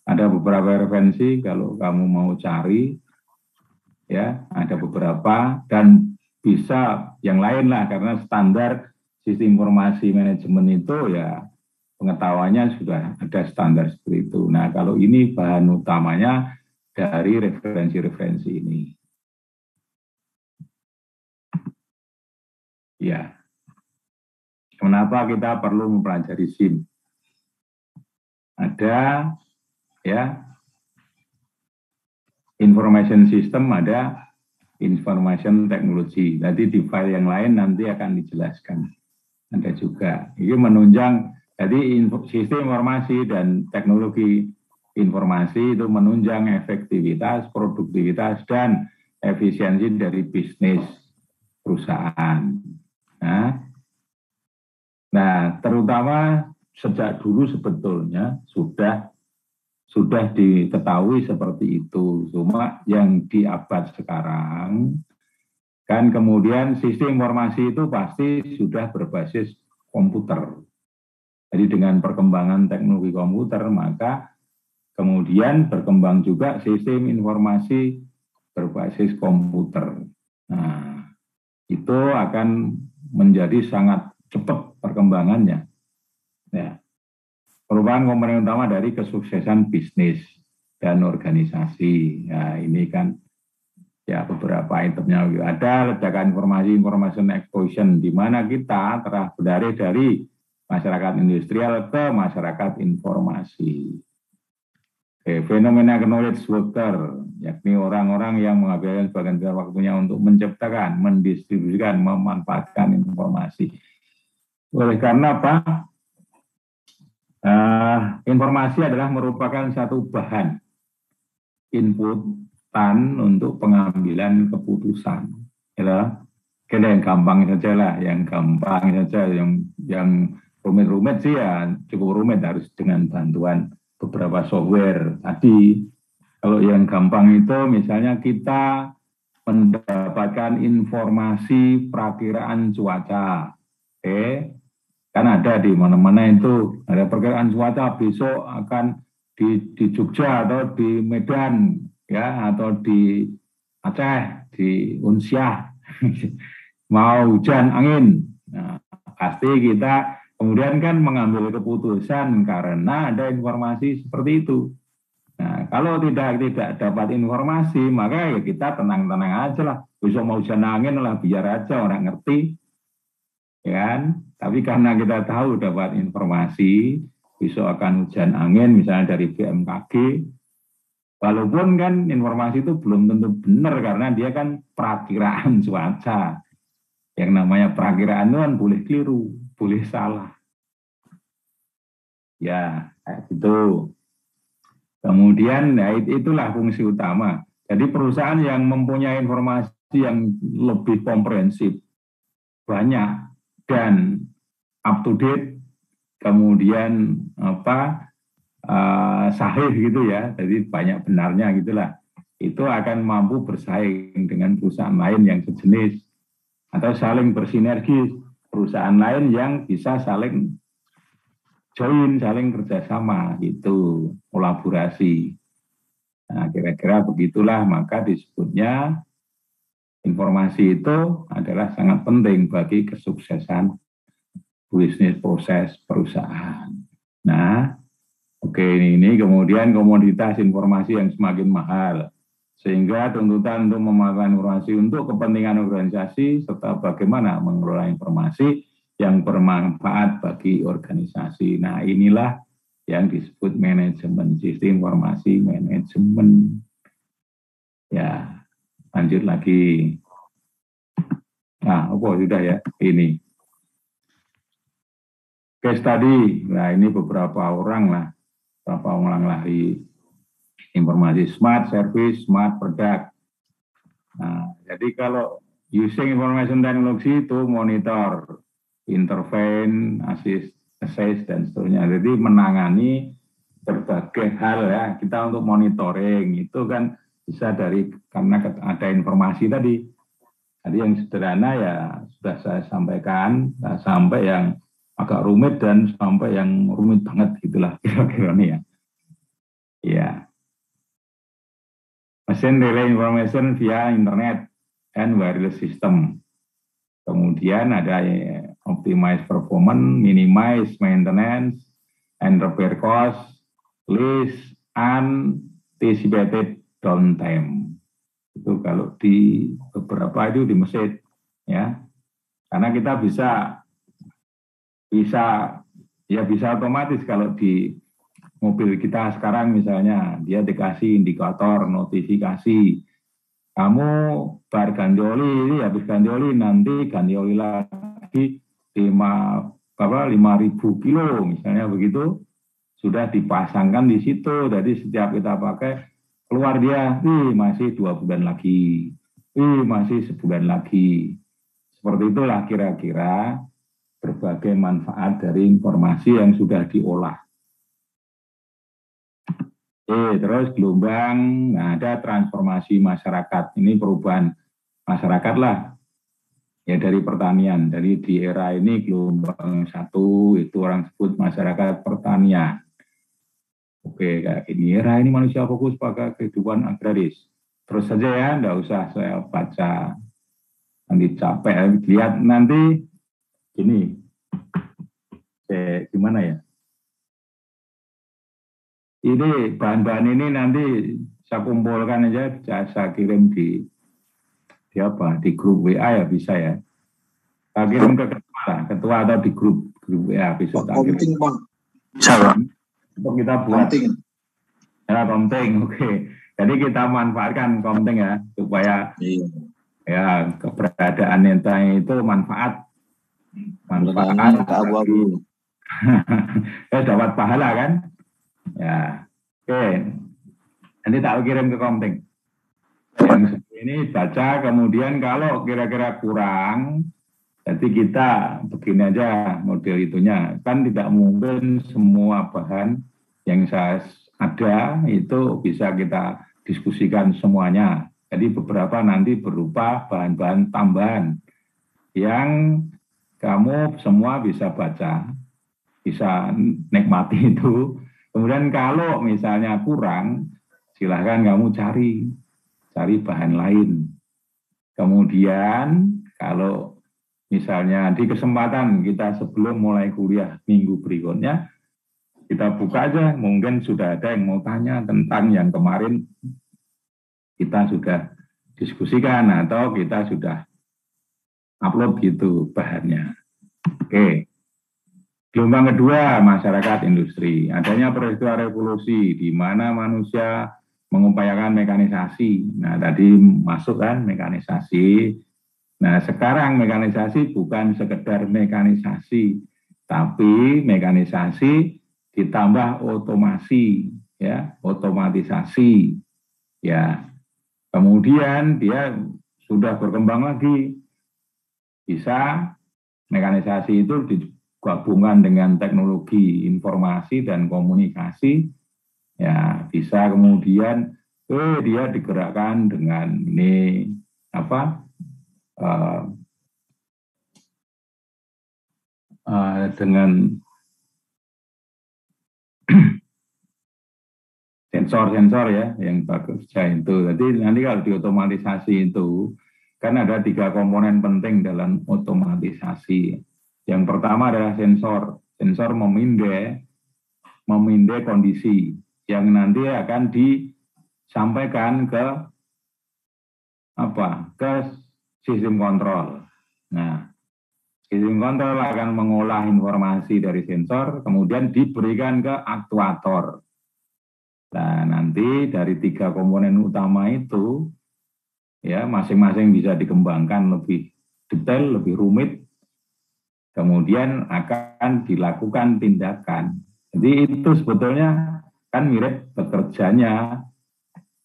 Ada beberapa referensi kalau kamu mau cari, ya ada beberapa dan bisa yang lain lah karena standar sistem informasi manajemen itu ya pengetahuannya sudah ada standar seperti itu. Nah, kalau ini bahan utamanya dari referensi-referensi ini. Ya. Kenapa kita perlu mempelajari SIM? Ada ya information system, ada Information Technology. Tadi di file yang lain nanti akan dijelaskan. Ada juga. Ini menunjang, jadi sistem informasi dan teknologi informasi itu menunjang efektivitas, produktivitas, dan efisiensi dari bisnis perusahaan. Nah, terutama sejak dulu sebetulnya sudah diketahui seperti itu. Cuma yang di abad sekarang, kan kemudian sistem informasi itu pasti sudah berbasis komputer. Jadi dengan perkembangan teknologi komputer, maka kemudian berkembang juga sistem informasi berbasis komputer. Nah, itu akan menjadi sangat cepat perkembangannya. Ya. Merupakan komponen utama dari kesuksesan bisnis dan organisasi. Ya, ini kan ya beberapa itemnya. Ada ledakan information explosion, di mana kita telah beralih dari masyarakat industrial ke masyarakat informasi. Fenomena knowledge worker, yakni orang-orang yang menghabiskan sebagian besar waktunya untuk menciptakan, mendistribusikan, memanfaatkan informasi. Oleh karena apa? Informasi adalah merupakan satu bahan inputan untuk pengambilan keputusan. Ya, yang gampang saja lah, yang rumit-rumit sih ya cukup rumit, harus dengan bantuan beberapa software tadi. Kalau yang gampang itu misalnya kita mendapatkan informasi perakiraan cuaca. Kan ada di mana-mana itu, ada perkiraan cuaca besok akan di Jogja atau di Medan ya, atau di Aceh, di Unsyah mau hujan angin. Nah, pasti kita kemudian kan mengambil keputusan karena ada informasi seperti itu. Nah, kalau tidak dapat informasi, maka ya kita tenang-tenang aja lah. Besok mau hujan angin lah, biar aja orang ngerti. Ya kan? Tapi karena kita tahu dapat informasi, besok akan hujan angin misalnya dari BMKG, walaupun kan informasi itu belum tentu benar karena dia kan perakiraan cuaca. Yang namanya perakiraan itu kan boleh keliru, boleh salah. Ya, kayak gitu. Kemudian ya, itulah fungsi utama. Jadi perusahaan yang mempunyai informasi yang lebih komprehensif, banyak dan up to date, kemudian sahih gitu ya, jadi banyak benarnya gitulah, itu akan mampu bersaing dengan perusahaan lain yang sejenis atau saling bersinergi perusahaan lain yang bisa saling join, saling kerjasama gitu, kolaborasi. Nah, kira-kira begitulah, maka disebutnya informasi itu adalah sangat penting bagi kesuksesan bisnis proses perusahaan. Nah, ini kemudian komoditas informasi yang semakin mahal, sehingga tuntutan untuk memanfaatkan informasi untuk kepentingan organisasi serta bagaimana mengelola informasi yang bermanfaat bagi organisasi. Nah, inilah yang disebut manajemen, sistem informasi manajemen. Ya, lanjut lagi. Nah, sudah ya, ini. Case tadi, nah ini beberapa orang dari informasi smart service, smart product. Nah, jadi kalau using information technology itu monitor, intervene, assess, dan seterusnya. Jadi menangani berbagai hal ya. Kita untuk monitoring itu kan bisa karena ada informasi tadi. Tadi yang sederhana ya sudah saya sampaikan, sampai yang agak rumit dan sampai yang rumit banget gitulah kira-kira nih ya. Ya. Machine relay information via internet and wireless system. Kemudian ada optimize performance, minimize maintenance, and repair cost, least anticipated downtime. Itu kalau di beberapa itu di mesin ya. Karena kita bisa otomatis kalau di mobil kita sekarang misalnya dia dikasih indikator notifikasi kamu bar ganti oli, habis ganti oli nanti ganti oli lagi 5.000 kilo misalnya begitu, sudah dipasangkan di situ. Jadi setiap kita pakai keluar dia, masih 2 bulan lagi, masih sebulan lagi. Seperti itulah kira-kira berbagai manfaat dari informasi yang sudah diolah. Terus gelombang, nah ada transformasi masyarakat. Ini perubahan masyarakat lah. Ya dari pertanian. Dari di era ini gelombang 1 itu orang sebut masyarakat pertanian. Oke, kayak ini era ini manusia fokus pada kehidupan agraris. Terus saja ya, enggak usah saya baca. Nanti capek, lihat nanti gini. Gimana ya? Ini bahan-bahan ini nanti saya kumpulkan aja, saya kirim di grup WA ya bisa ya. Saya kirim ke ketua atau di grup WA bisa. Penting Bang. Bisa Bang. Untuk kita buat. Ya konting, oke. Jadi kita manfaatkan konting ya supaya ya keberadaan enta itu manfaat. Abu-abu. Dapat pahala kan? Ya, oke. Nanti tak kirim ke konting. Yang ini baca, kemudian kalau kira-kira kurang, jadi kita begini aja model itunya. Kan tidak mungkin semua bahan yang saya ada itu bisa kita diskusikan semuanya. Jadi beberapa nanti berupa bahan-bahan tambahan yang kamu semua bisa baca, bisa nikmati itu. Kemudian kalau misalnya kurang, silahkan kamu cari bahan lain. Kemudian kalau misalnya di kesempatan kita sebelum mulai kuliah minggu berikutnya, kita buka aja, mungkin sudah ada yang mau tanya tentang yang kemarin kita sudah diskusikan atau kita sudah upload gitu bahannya. Oke. Gelombang kedua, masyarakat industri. Adanya peristiwa revolusi di mana manusia mengupayakan mekanisasi. Nah, tadi masuk kan mekanisasi. Nah, sekarang mekanisasi bukan sekedar mekanisasi, tapi mekanisasi ditambah otomasi, ya, otomatisasi. Ya. Kemudian dia sudah berkembang lagi. Bisa mekanisasi itu digabungkan dengan teknologi informasi dan komunikasi, ya bisa kemudian dia digerakkan dengan ini dengan sensor-sensor ya yang bekerja itu. Jadi nanti kalau diotomatisasi itu kan ada 3 komponen penting dalam otomatisasi. Yang pertama adalah sensor. Sensor memindai kondisi yang nanti akan disampaikan ke sistem kontrol. Nah, sistem kontrol akan mengolah informasi dari sensor, kemudian diberikan ke aktuator. Nah, nanti dari 3 komponen utama itu, ya masing-masing bisa dikembangkan lebih detail, lebih rumit. Kemudian akan dilakukan tindakan. Jadi itu sebetulnya kan mirip bekerjanya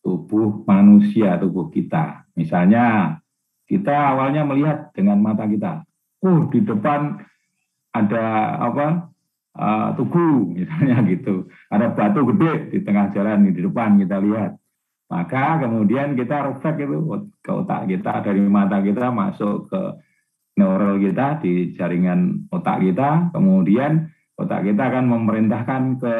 tubuh manusia, tubuh kita. Misalnya kita awalnya melihat dengan mata kita, di depan ada tugu misalnya gitu, ada batu gede di tengah jalan di depan kita lihat. Maka kemudian kita refleks itu ke otak kita, dari mata kita masuk ke neural kita di jaringan otak kita, kemudian otak kita akan memerintahkan ke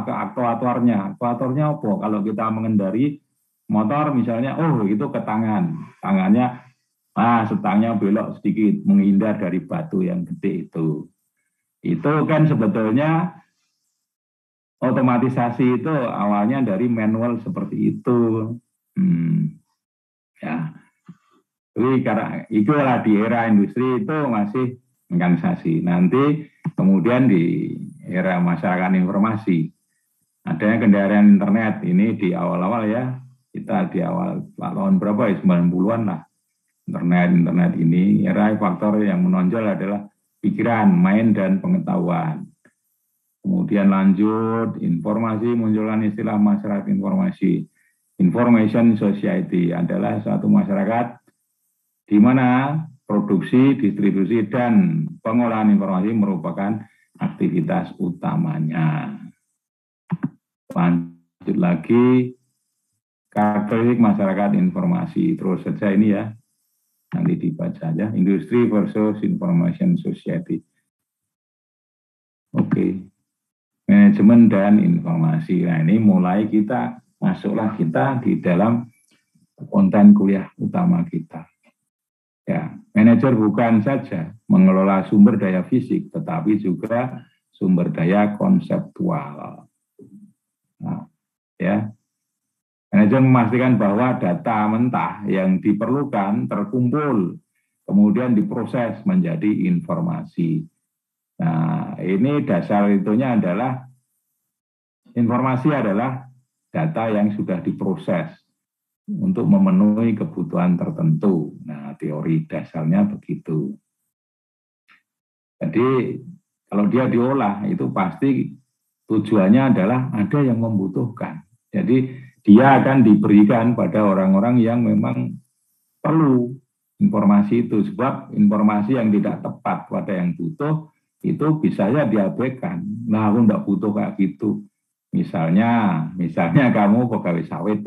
aktuatornya. Aktuatornya apa? Kalau kita mengendari motor misalnya, itu ke tangannya, setangnya belok sedikit menghindar dari batu yang gede itu. Itu kan sebetulnya otomatisasi itu awalnya dari manual seperti itu. Ya. Jadi karena itulah di era industri itu masih mekanisasi. Nanti kemudian di era masyarakat informasi, adanya kendaraan internet ini di awal-awal ya, kita kita di awal tahun berapa ya, 90-an lah. Internet ini, era faktor yang menonjol adalah pikiran, main, dan pengetahuan. Kemudian lanjut, informasi, munculkan istilah masyarakat informasi. Information society adalah suatu masyarakat di mana produksi, distribusi, dan pengolahan informasi merupakan aktivitas utamanya. Lanjut lagi, karakteristik masyarakat informasi. Terus saja ini ya, nanti dibaca aja. Industri versus information society. Oke. Manajemen dan informasi. Nah, ini mulai kita masuklah kita di dalam konten kuliah utama kita. Ya, manajer bukan saja mengelola sumber daya fisik, tetapi juga sumber daya konseptual. Nah, ya, manajer memastikan bahwa data mentah yang diperlukan terkumpul, kemudian diproses menjadi informasi. Nah, ini dasar itunya adalah informasi adalah data yang sudah diproses untuk memenuhi kebutuhan tertentu. Nah, teori dasarnya begitu. Jadi, kalau dia diolah, itu pasti tujuannya adalah ada yang membutuhkan. Jadi, dia akan diberikan pada orang-orang yang memang perlu informasi itu. Sebab informasi yang tidak tepat pada yang butuh, itu bisa saja diabaikan. Nah, aku tidak butuh kayak gitu. Misalnya kamu pegawai sawit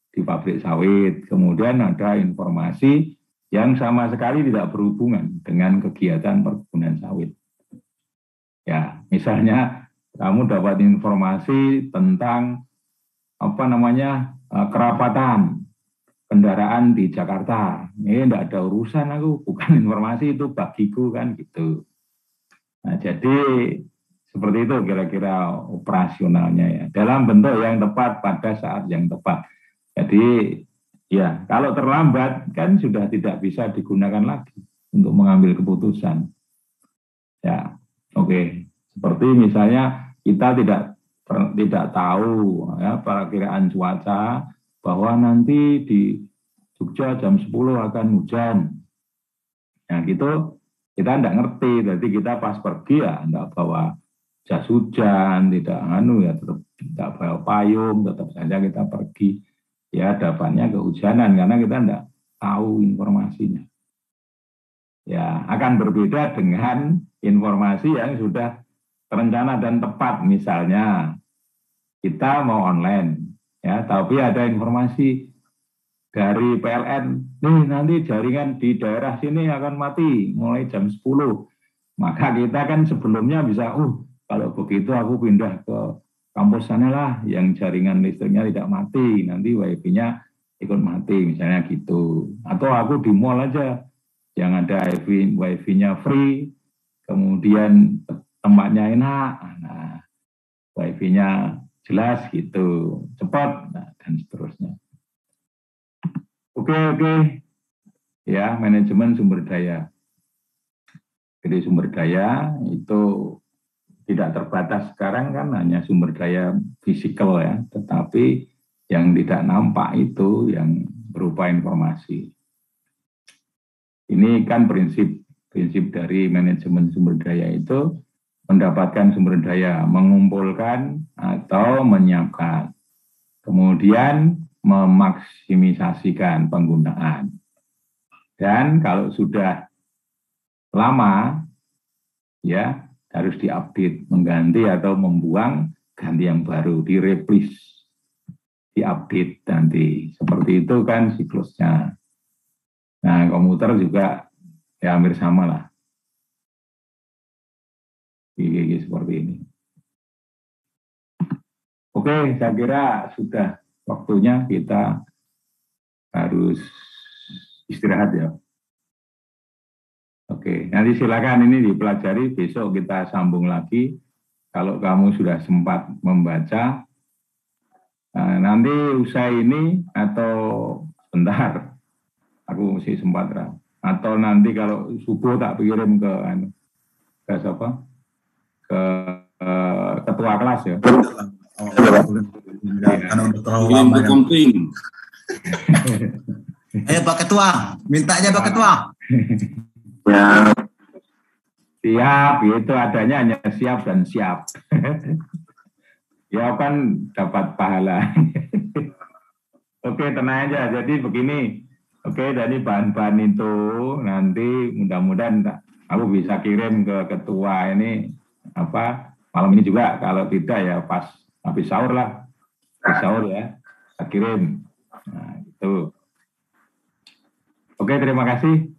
di pabrik sawit, kemudian ada informasi yang sama sekali tidak berhubungan dengan kegiatan perkebunan sawit. Ya, misalnya kamu dapat informasi tentang kerapatan kendaraan di Jakarta. Ini tidak ada urusan aku, bukan informasi itu bagiku kan gitu. Nah, jadi seperti itu kira-kira operasionalnya ya, dalam bentuk yang tepat pada saat yang tepat. Jadi ya, kalau terlambat kan sudah tidak bisa digunakan lagi untuk mengambil keputusan. Ya, oke. Seperti misalnya kita tidak tahu ya perakiraan cuaca bahwa nanti di Jogja jam 10 akan hujan. Nah, gitu kita tidak ngerti, jadi kita pas pergi ya tidak bawa jas hujan, tetap tidak bawa payung, tetap saja kita pergi. Ya, dapatnya kehujanan karena kita tidak tahu informasinya. Ya, akan berbeda dengan informasi yang sudah terencana dan tepat. Misalnya kita mau online, ya, tapi ada informasi dari PLN, nih nanti jaringan di daerah sini akan mati mulai jam 10. Maka kita kan sebelumnya bisa, kalau begitu aku pindah ke kampus sana lah yang jaringan listriknya tidak mati, nanti wifi-nya ikut mati, misalnya gitu. Atau aku di mall aja, yang ada wifi-nya free, kemudian tempatnya enak, nah, wifi-nya jelas gitu, cepat, nah, dan seterusnya. Oke. Ya, manajemen sumber daya. Jadi sumber daya itu tidak terbatas sekarang kan hanya sumber daya fisikal ya, tetapi yang tidak nampak itu yang berupa informasi. Ini kan prinsip dari manajemen sumber daya itu mendapatkan sumber daya, mengumpulkan atau menyiapkan, kemudian memaksimisasikan penggunaan. Dan kalau sudah lama, ya harus diupdate, mengganti atau membuang, ganti yang baru, direplace, diupdate nanti. Seperti itu kan siklusnya. Nah, komputer juga ya hampir sama lah. Seperti ini. Oke, saya kira sudah waktunya kita harus istirahat ya. Oke, nanti silakan ini dipelajari, besok kita sambung lagi. Kalau kamu sudah sempat membaca, nanti usai ini atau sebentar, aku mesti sempat atau nanti kalau subuh tak kirim ke siapa? Ke ketua kelas ya. Karena udah terlalu lama ya. Ayo Pak Ketua, minta aja Pak Ketua. Ya. Siap, itu adanya hanya siap dan siap. Ya kan dapat pahala. Oke, tenang aja. Jadi begini. Oke, dari bahan-bahan itu nanti mudah-mudahan aku bisa kirim ke ketua ini malam ini juga. Kalau tidak ya pas habis sahur lah. Habis sahur ya, saya kirim. Nah, itu. Oke, terima kasih.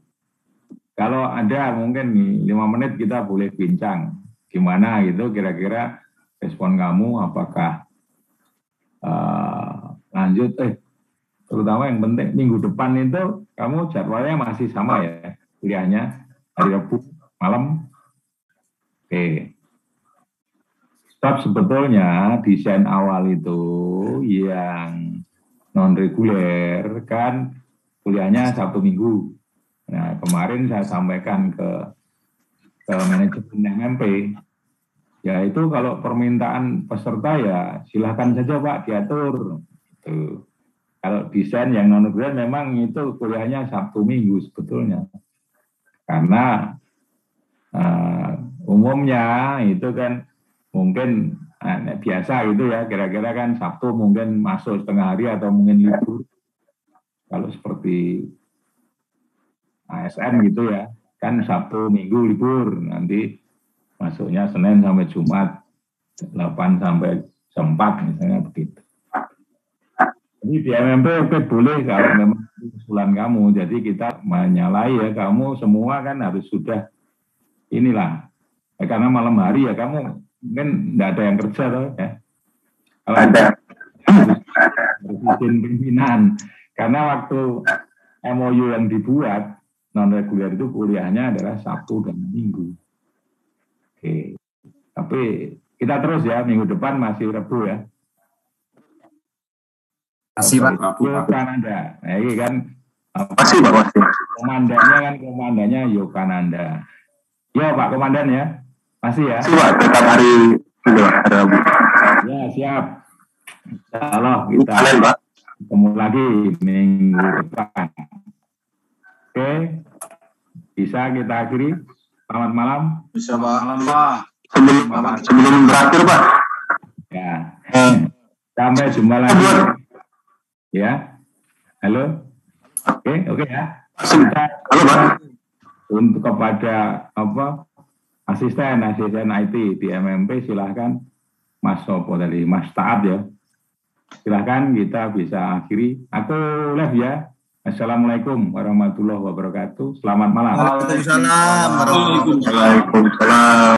Kalau ada mungkin 5 menit kita boleh bincang. Gimana gitu kira-kira respon kamu, apakah lanjut, terutama yang penting minggu depan itu kamu jadwalnya masih sama ya, kuliahnya hari Rabu malam. Oke. Sebab sebetulnya desain awal itu yang non-reguler kan kuliahnya Sabtu Minggu. Nah, kemarin saya sampaikan ke manajemen MP, yaitu kalau permintaan peserta ya silahkan saja Pak diatur. Gitu. Kalau desain yang non-reguler memang itu kuliahnya Sabtu Minggu sebetulnya. Karena umumnya itu kan mungkin biasa gitu ya, kira-kira kan Sabtu mungkin masuk setengah hari atau mungkin libur. Kalau seperti ASN gitu ya, kan Sabtu Minggu libur, nanti masuknya Senin sampai Jumat 8 sampai 4 misalnya begitu. Jadi di MMP oke boleh kalau memang usulan kamu, jadi kita menyalai ya kamu semua kan harus sudah inilah, karena malam hari ya kamu mungkin tidak ada yang kerja loh ya. Kalau ada harus izin pimpinan, karena waktu MOU yang dibuat non-reguler itu kuliahnya adalah Sabtu dan Minggu. Oke, tapi kita terus ya, minggu depan masih Rabu ya. Masih Pak. Yogananda, nah ini kan Masih Pak, masih. komandannya Yogananda. Ya Pak Komandan ya, masih ya. Masih Pak, tetap hari itu ada Rabu. Ya siap. Insyaallah kita Pak. ketemu lagi minggu depan. Oke, bisa kita akhiri. Selamat malam. Bisa Pak. Malam Pak. Sebelum berakhir Pak. Ya. Sampai jumpa lagi. Ya. Halo. Oke ya. Halo Pak. Untuk kepada asisten IT di MMP silahkan Mas Sopo tadi, Mas Taat ya. Silahkan kita bisa akhiri. Aku live ya. Assalamualaikum warahmatullahi wabarakatuh. Selamat malam. Waalaikumsalam warahmatullahi wabarakatuh. Waalaikumsalam.